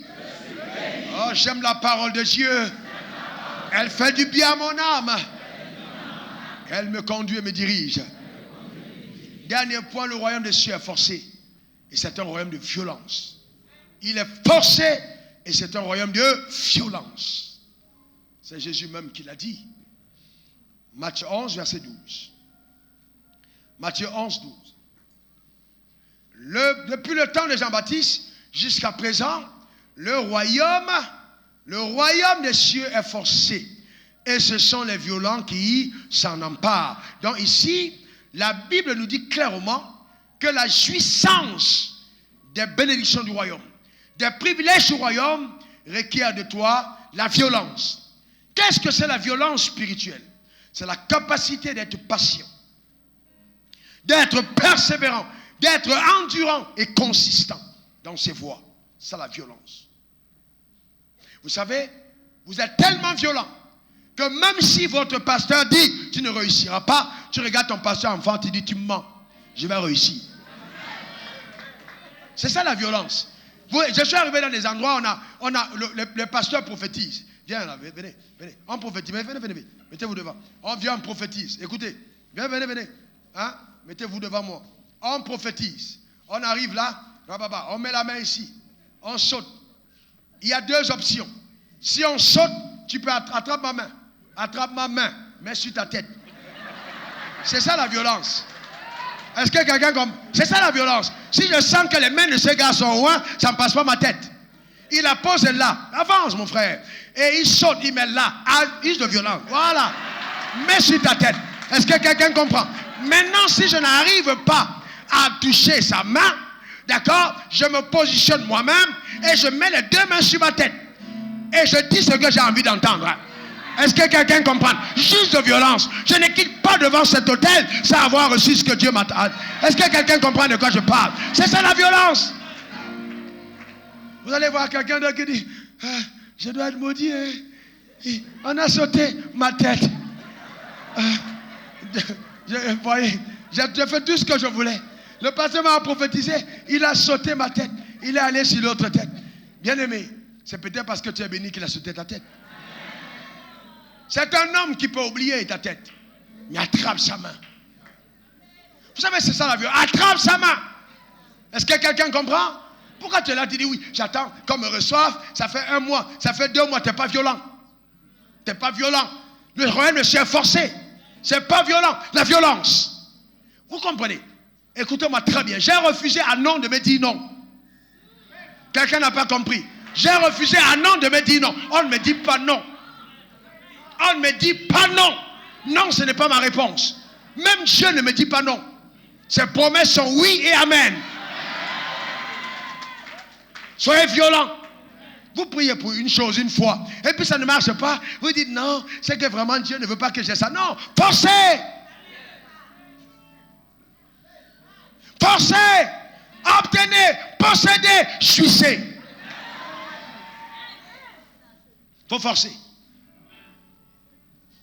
Oh, j'aime la parole de Dieu. Elle fait du bien à mon âme. Elle me conduit et me dirige. Dernier point, le royaume des cieux est forcé. et c'est un royaume de violence. Il est forcé et c'est un royaume de violence. C'est Jésus même qui l'a dit. Matthieu 11, verset 12. Matthieu 11, 12. Depuis le temps de Jean-Baptiste jusqu'à présent, le royaume des cieux est forcé. Et ce sont les violents qui s'en emparent. Donc ici, la Bible nous dit clairement que la jouissance des bénédictions du royaume, des privilèges du royaume, requiert de toi la violence. Qu'est-ce que c'est la violence spirituelle? C'est la capacité d'être patient, d'être persévérant, d'être endurant et consistant dans ses voies. C'est la violence. Vous savez, vous êtes tellement violent que même si votre pasteur dit tu ne réussiras pas, tu regardes ton pasteur enfant, tu dis tu me mens, je vais réussir. C'est ça la violence. Je suis arrivé dans des endroits où le pasteur prophétise. Viens là, venez. On prophétise, venez. Mettez-vous devant. On vient, on prophétise. Écoutez, venez. Hein? Mettez-vous devant moi. On prophétise. On arrive là, on met la main ici. On saute. Il y a deux options. Si on saute, tu peux attraper ma main. Attrape ma main, mets sur ta tête. C'est ça la violence. Est-ce que quelqu'un comme... C'est ça la violence. Si je sens que les mains de ce gars sont loin, ça ne passe pas ma tête. Il la pose là. Avance mon frère. Et il saute, il met là. Use de violence. Voilà. Mets sur ta tête. Est-ce que quelqu'un comprend? Maintenant, si je n'arrive pas à toucher sa main, d'accord, je me positionne moi-même et je mets les deux mains sur ma tête. Et je dis ce que j'ai envie d'entendre. Est-ce que quelqu'un comprend? Juste de violence. Je ne quitte pas devant cet hôtel sans avoir reçu ce que Dieu m'a... Est-ce que quelqu'un comprend de quoi je parle? C'est ça la violence. Vous allez voir quelqu'un qui dit je dois être maudit. On a sauté ma tête. Voyez, j'ai fait tout ce que je voulais. Le pasteur m'a prophétisé. Il a sauté ma tête. Il est allé sur l'autre tête. Bien aimé, c'est peut-être parce que tu es béni qu'il a sauté ta tête. C'est un homme qui peut oublier ta tête. Mais attrape sa main. Vous savez, c'est ça la violence. Attrape sa main. Est-ce que quelqu'un comprend? Pourquoi tu es là, tu dis oui, j'attends qu'on me reçoive, ça fait 1 mois, ça fait 2 mois, tu n'es pas violent. Tu n'es pas violent. Le royaume de Dieu est forcé. C'est pas violent. La violence. Vous comprenez? Écoutez-moi très bien. J'ai refusé à non de me dire non. Quelqu'un n'a pas compris. J'ai refusé à non de me dire non. On ne me dit pas non. On ne me dit pas non. Non, ce n'est pas ma réponse. Même Dieu ne me dit pas non. Ses promesses sont oui et amen. Soyez violents. Vous priez pour une chose une fois. Et puis ça ne marche pas. Vous dites non, c'est que vraiment Dieu ne veut pas que j'ai ça. Non, forcez. Forcez. Obtenez. Possédez. Jouissez. Il faut forcer.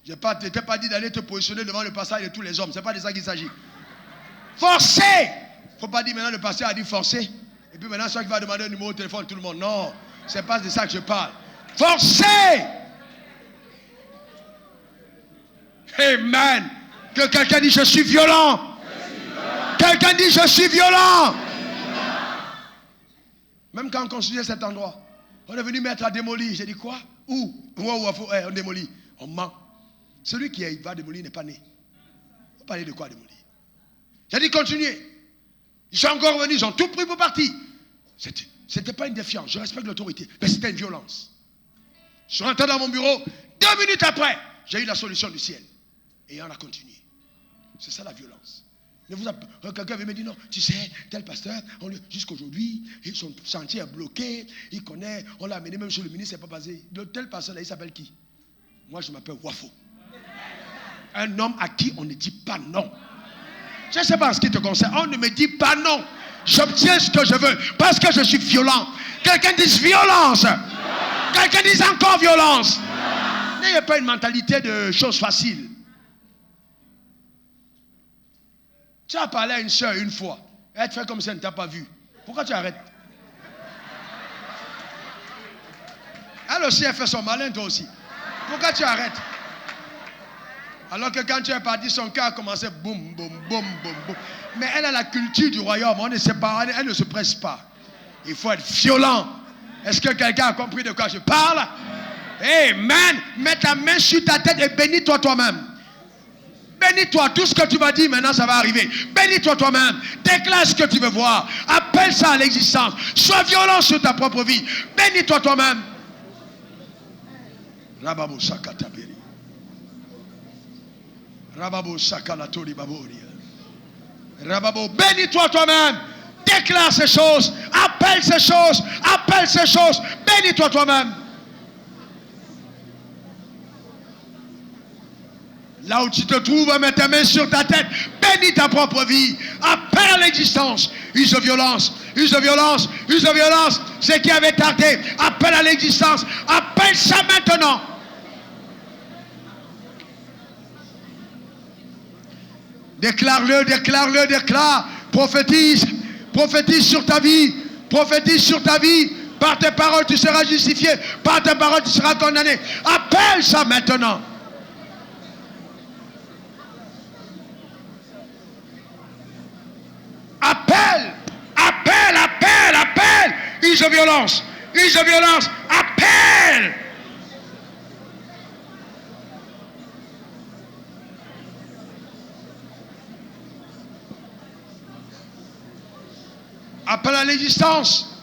Je ne t'ai pas dit d'aller te positionner devant le pasteur de tous les hommes. Ce n'est pas de ça qu'il s'agit. Forcez. Il ne faut pas dire maintenant le pasteur a dit forcer. Et puis maintenant, celui qui va demander un numéro de téléphone, tout le monde. Non, ce n'est pas de ça que je parle. Forcez. Amen. Que quelqu'un dise je suis violent. Quelqu'un dit je suis violent. Même quand on construisait cet endroit, on est venu mettre à démolir. J'ai dit quoi? Où? On démolit. On ment. Celui qui va démolir n'est pas né. Vous parlez de quoi démolir? J'ai dit continuez. Ils sont encore venus, ils ont tout pris pour partir. C'était pas une défiance, je respecte l'autorité, mais c'était une violence. Je suis rentré dans mon bureau, 2 minutes après, j'ai eu la solution du ciel. Et on a continué. C'est ça la violence. Quelqu'un veut me dire non, tu sais, tel pasteur, jusqu'aujourd'hui, son sentier est bloqué, il connaît, on l'a amené même chez le ministre, c'est pas basé. Le tel pasteur là, il s'appelle qui? Moi je m'appelle Wafo. Un homme à qui on ne dit pas non. Je ne sais pas ce qui te concerne. On ne me dit pas non. J'obtiens ce que je veux parce que je suis violent. Quelqu'un dise violence. Quelqu'un dise encore violence. N'ayez pas une mentalité de choses faciles. Tu as parlé à une soeur une fois. Elle te fait comme si elle ne t'a pas vu. Pourquoi tu arrêtes? Elle aussi, elle fait son malin, toi aussi. Pourquoi tu arrêtes? Alors que quand tu es parti, son cœur a commencé boum, boum, boum, boum, boum. Mais elle a la culture du royaume. On ne sait pas, elle ne se presse pas. Il faut être violent. Est-ce que quelqu'un a compris de quoi je parle? Amen. Mets ta main sur ta tête et bénis-toi toi-même. Bénis-toi. Tout ce que tu vas dire maintenant, ça va arriver. Bénis-toi toi-même. Déclare ce que tu veux voir. Appelle ça à l'existence. Sois violent sur ta propre vie. Bénis-toi toi-même. Rababo Sakatabiri. Rababo Sakalatori Baboria. Rababo, bénis-toi toi-même. Déclare ces choses. Appelle ces choses. Appelle ces choses. Bénis-toi toi-même. Là où tu te trouves, mets ta main sur ta tête. Bénis ta propre vie. Appelle à l'existence. Use de violence. Use de violence. Use de violence. Ce qui avait tardé. Appelle à l'existence. Appelle ça maintenant. Déclare-le, déclare-le, déclare. Prophétise. Prophétise sur ta vie. Prophétise sur ta vie. Par tes paroles, tu seras justifié. Par tes paroles, tu seras condamné. Appelle ça maintenant. Appelle, appelle, appelle, appelle. Use de violence, use de violence. Appelle. Appelle à l'existence.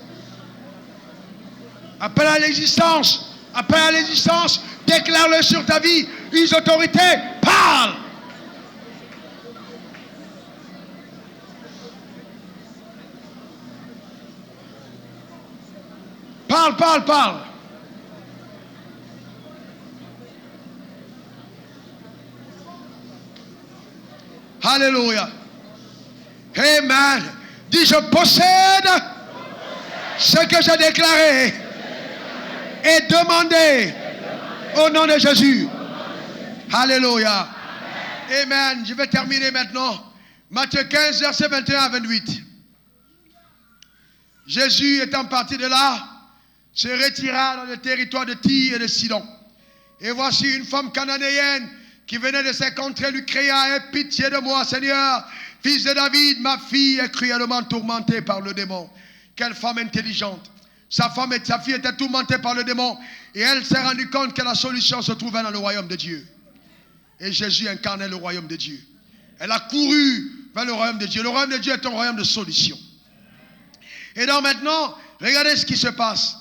Appelle à l'existence. Appelle à l'existence. Déclare-le sur ta vie. Use d'autorité. Parle. Parle, parle, parle. Alléluia. Amen. Dis, je possède ce que j'ai déclaré et demandé au nom de Jésus. Alléluia. Amen. Je vais terminer maintenant. Matthieu 15, versets 21 à 28. Jésus étant parti de là, se retira dans le territoire de Tyr et de Sidon. Et voici une femme cananéenne qui venait de ces contrées lui cria: aie pitié de moi, Seigneur, fils de David, ma fille est cruellement tourmentée par le démon. Quelle femme intelligente. Sa fille était tourmentée par le démon et elle s'est rendue compte que la solution se trouvait dans le royaume de Dieu. Et Jésus incarnait le royaume de Dieu. Elle a couru vers le royaume de Dieu. Le royaume de Dieu est un royaume de solution. Et donc maintenant, regardez ce qui se passe.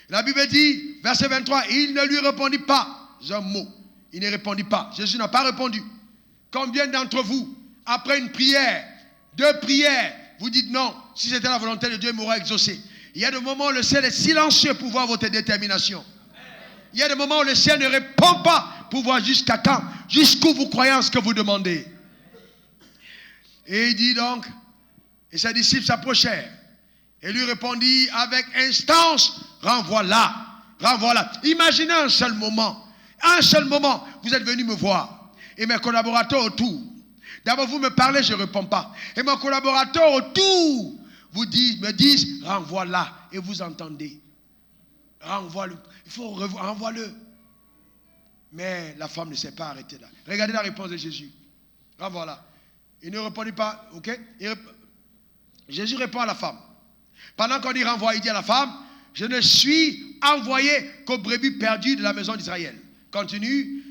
La Bible dit, verset 23, il ne lui répondit pas. C'est un mot. Il ne répondit pas. Jésus n'a pas répondu. Combien d'entre vous, après une prière, 2 prières, vous dites non, si c'était la volonté de Dieu, il m'aurait exaucé. Il y a des moments où le ciel est silencieux pour voir votre détermination. Il y a des moments où le ciel ne répond pas pour voir jusqu'à quand, jusqu'où vous croyez en ce que vous demandez. Et il dit donc, et ses disciples s'approchèrent et lui répondit avec instance: renvoie-la, renvoie-la. Imaginez un seul moment, vous êtes venu me voir et mes collaborateurs autour. D'abord vous me parlez, je ne réponds pas. Et mes collaborateurs autour me disent renvoie-la, et vous entendez. Renvoie-le, il faut renvoie-le. Mais la femme ne s'est pas arrêtée là. Regardez la réponse de Jésus. Renvoie-la. Il ne répondit pas, ok? Jésus répond à la femme. Pendant qu'on dit renvoie, il dit à la femme: je ne suis envoyé qu'aux brebis perdues de la maison d'Israël. Continue.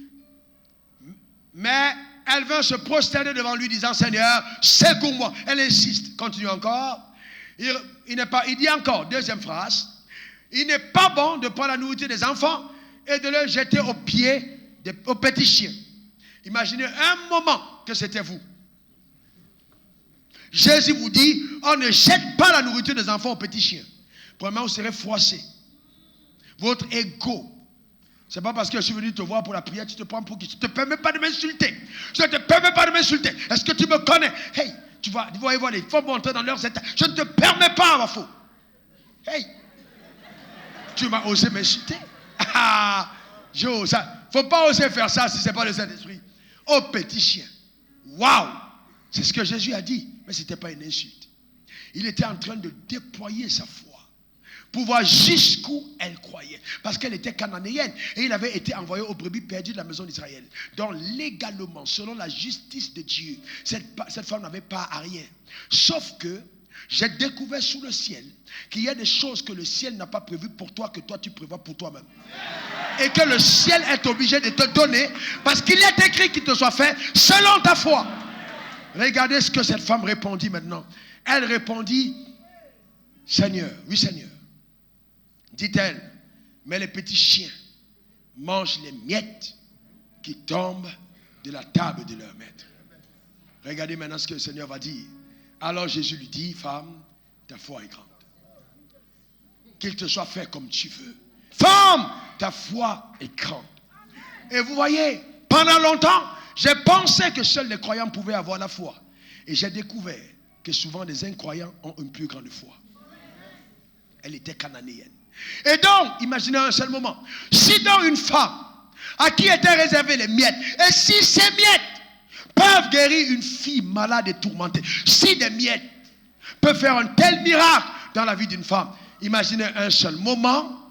Mais elle vint se prosterner devant lui, disant: Seigneur, secours-moi. Elle insiste. Continue encore. Il dit encore, deuxième phrase: il n'est pas bon de prendre la nourriture des enfants et de le jeter aux pieds aux petits chiens. Imaginez un moment que c'était vous. Jésus vous dit: on ne jette pas la nourriture des enfants aux petits chiens. Premièrement, vous serez froissé. Votre ego. C'est pas parce que je suis venu te voir pour la prière, tu te prends pour qui? Tu ne te permets pas de m'insulter. Je ne te permets pas de m'insulter. Est-ce que tu me connais? Hey, tu vas voir les femmes entrer dans leurs états. Je ne te permets pas, ma faux. Hey, tu m'as osé m'insulter. Ah, il ne faut pas oser faire ça si ce n'est pas le Saint-Esprit. Oh, petit chien. Waouh! C'est ce que Jésus a dit. Mais ce n'était pas une insulte. Il était en train de déployer sa foi pour voir jusqu'où elle croyait. Parce qu'elle était cananéenne et il avait été envoyé aux brebis perdues de la maison d'Israël. Donc légalement, selon la justice de Dieu, cette femme n'avait pas à rien. Sauf que j'ai découvert sous le ciel qu'il y a des choses que le ciel n'a pas prévues pour toi, que toi tu prévois pour toi-même. Et que le ciel est obligé de te donner parce qu'il est écrit qu'il te soit fait selon ta foi. Regardez ce que cette femme répondit maintenant. Elle répondit, Seigneur, oui Seigneur, dit-elle, mais les petits chiens mangent les miettes qui tombent de la table de leur maître. Regardez maintenant ce que le Seigneur va dire. Alors Jésus lui dit, femme, ta foi est grande. Qu'il te soit fait comme tu veux. Femme, ta foi est grande. Et vous voyez, pendant longtemps, j'ai pensé que seuls les croyants pouvaient avoir la foi. Et j'ai découvert que souvent les incroyants ont une plus grande foi. Elle était cananéenne. Et donc, imaginez un seul moment. Si dans une femme à qui étaient réservées les miettes, et si ces miettes peuvent guérir une fille malade et tourmentée, si des miettes peuvent faire un tel miracle dans la vie d'une femme, imaginez un seul moment,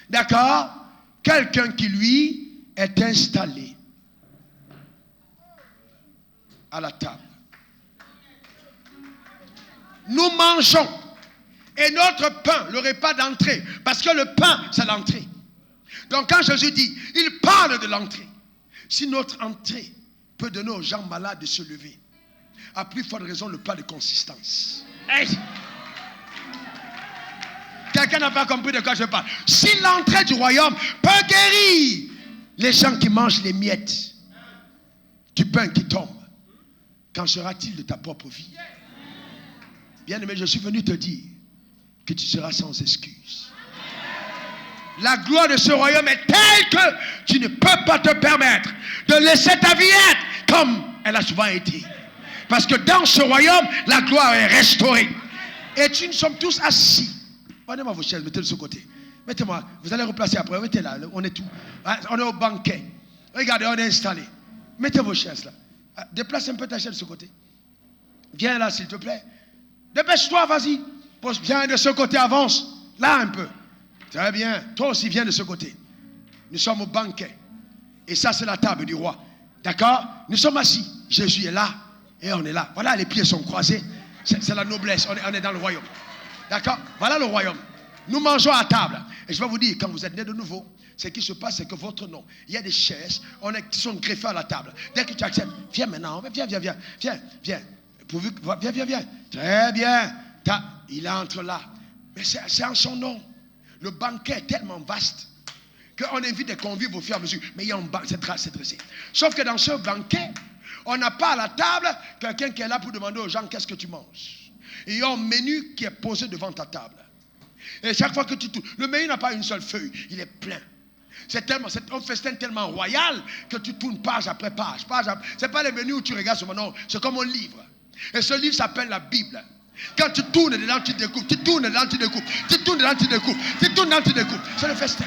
d'accord, quelqu'un qui lui est installé à la table. Nous mangeons et notre pain, le repas d'entrée, parce que le pain c'est l'entrée. Donc quand Jésus dit, il parle de l'entrée. Si notre entrée peut donner aux gens malades de se lever, à plus forte raison le pain de consistance. Hey! Quelqu'un n'a pas compris de quoi je parle. Si l'entrée du royaume peut guérir les gens qui mangent les miettes du pain qui tombe, qu'en sera-t-il de ta propre vie? Bien-aimé, je suis venu te dire que tu seras sans excuse. La gloire de ce royaume est telle que tu ne peux pas te permettre de laisser ta vie être comme elle a souvent été. Parce que dans ce royaume, la gloire est restaurée. Et nous sommes tous assis. Prenez-moi vos chaises, mettez-le de ce côté. Mettez-moi, vous allez replacer après. Mettez là, on est tout. On est au banquet. Regardez, on est installé. Mettez vos chaises là. Déplace un peu ta chaise de ce côté. Viens là, s'il te plaît. Dépêche-toi, vas-y. Viens de ce côté, avance. Là un peu. Très bien. Toi aussi, viens de ce côté. Nous sommes au banquet. Et ça, c'est la table du roi. D'accord? Nous sommes assis. Jésus est là. Et on est là. Voilà, les pieds sont croisés. C'est la noblesse. On est dans le royaume. D'accord? Voilà le royaume. Nous mangeons à table. Et je vais vous dire, quand vous êtes né de nouveau, ce qui se passe, c'est que votre nom, il y a des chaises qui sont greffées à la table. Dès que tu acceptes, viens maintenant. Viens. Viens. Très bien. Il entre là. Mais c'est en son nom. Le banquet est tellement vaste qu'on invite des convives au fur et à mesure. Mais il y a un banquet, c'est dressé. Sauf que dans ce banquet, on n'a pas à la table quelqu'un qui est là pour demander aux gens qu'est-ce que tu manges. Et il y a un menu qui est posé devant ta table. Et chaque fois que tu tournes, le menu n'a pas une seule feuille, il est plein. C'est un festin tellement royal que tu tournes page après page. C'est pas le menu où tu regardes sur mon nom, c'est comme un livre. Et ce livre s'appelle la Bible. Quand tu tournes dedans, tu découpes. Tu tournes dedans, tu découpes. Tu tournes dedans, tu découpes. Tu tournes dedans, tu découpes. C'est le festin.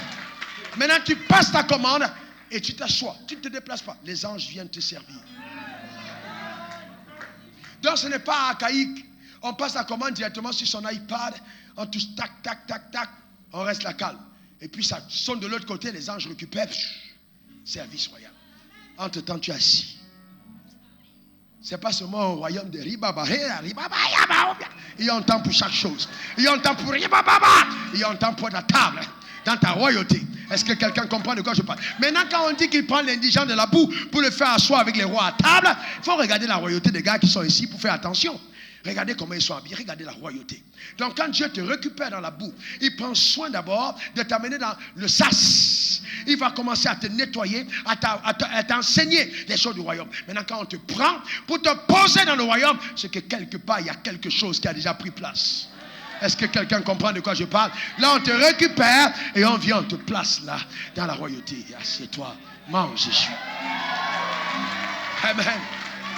Maintenant, tu passes ta commande et tu t'assois. Tu ne te déplaces pas. Les anges viennent te servir. Donc, ce n'est pas archaïque. On passe la commande directement sur son iPad. On touche tac, tac, tac, tac. On reste là calme. Et puis, ça sonne de l'autre côté. Les anges récupèrent. Service royal. Entre-temps, tu es assis. C'est pas seulement un royaume de ribaba. Il y a un temps pour chaque chose. Il y a un temps pour ribaba. Il y a un temps pour la table. Dans ta royauté. Est-ce que quelqu'un comprend de quoi je parle? Maintenant, quand on dit qu'il prend l'indigent de la boue pour le faire asseoir avec les rois à table, il faut regarder la royauté des gars qui sont ici pour faire attention. Regardez comment ils sont habillés, regardez la royauté. Donc quand Dieu te récupère dans la boue, il prend soin d'abord de t'amener dans le sas. Il va commencer à te nettoyer, à t'enseigner les choses du royaume. Maintenant quand on te prend pour te poser dans le royaume, c'est que quelque part il y a quelque chose qui a déjà pris place. Est-ce que quelqu'un comprend de quoi je parle? Là on te récupère et on vient, on te place là, dans la royauté. Assieds-toi, mange Jésus. Amen.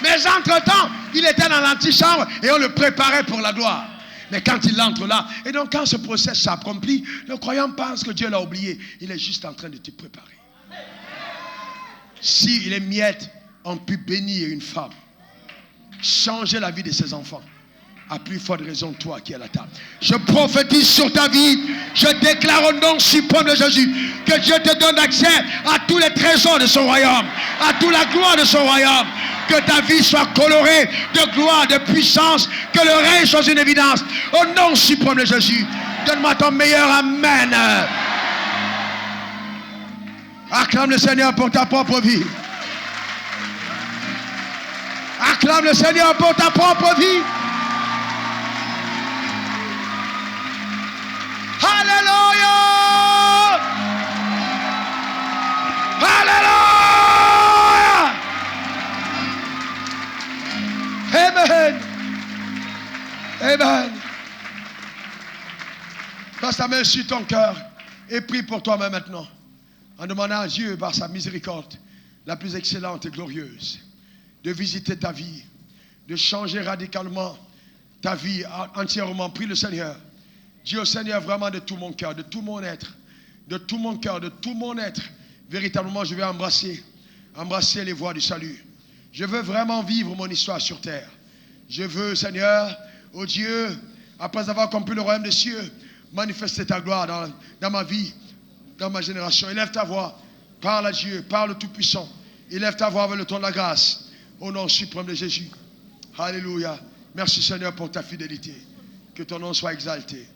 Mais entre-temps, il était dans l'antichambre et on le préparait pour la gloire. Mais quand il entre là, et donc quand ce processus s'accomplit, le croyant pense que Dieu l'a oublié. Il est juste en train de te préparer. Si les miettes ont pu bénir une femme, changer la vie de ses enfants, à plus forte raison toi qui es à la table. Je prophétise sur ta vie. Je déclare au nom suprême de Jésus que Dieu te donne accès à tous les trésors de son royaume, à toute la gloire de son royaume. Que ta vie soit colorée de gloire, de puissance, que le règne soit une évidence. Au nom suprême de Jésus, donne-moi ton meilleur amen. Acclame le Seigneur pour ta propre vie. Acclame le Seigneur pour ta propre vie. Alléluia! Alléluia! Amen. Amen. Passe ta main sur ton cœur et prie pour toi-même maintenant. En demandant à Dieu, par sa miséricorde, la plus excellente et glorieuse, de visiter ta vie, de changer radicalement ta vie entièrement. Prie le Seigneur. Dis au Seigneur vraiment de tout mon cœur, de tout mon être, de tout mon cœur, de tout mon être. Véritablement, je vais embrasser les voies du salut. Je veux vraiment vivre mon histoire sur terre. Je veux, Seigneur, oh Dieu, après avoir accompli le royaume des cieux, manifester ta gloire dans ma vie, dans ma génération. Élève ta voix, parle à Dieu, parle au Tout-Puissant. Élève ta voix avec le ton de la grâce, au nom suprême de Jésus. Alléluia. Merci Seigneur pour ta fidélité. Que ton nom soit exalté.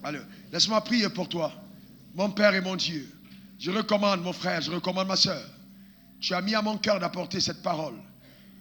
Alors, laisse-moi prier pour toi. Mon Père et mon Dieu, je recommande mon frère, je recommande ma soeur. Tu as mis à mon cœur d'apporter cette parole,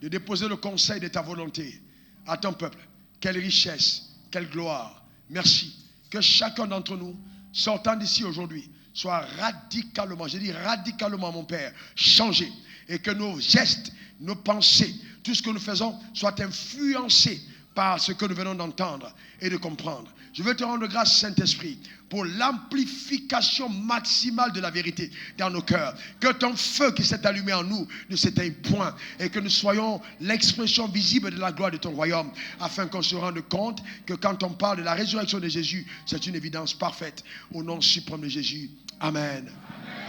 de déposer le conseil de ta volonté à ton peuple. Quelle richesse, quelle gloire. Merci. Que chacun d'entre nous, sortant d'ici aujourd'hui, soit radicalement, je dis radicalement mon Père, changé. Et que nos gestes, nos pensées, tout ce que nous faisons soit influencé par ce que nous venons d'entendre et de comprendre. Je veux te rendre grâce, Saint-Esprit, pour l'amplification maximale de la vérité dans nos cœurs. Que ton feu qui s'est allumé en nous ne s'éteigne point et que nous soyons l'expression visible de la gloire de ton royaume, afin qu'on se rende compte que quand on parle de la résurrection de Jésus, c'est une évidence parfaite. Au nom suprême de Jésus. Amen.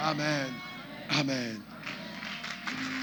Amen. Amen. Amen.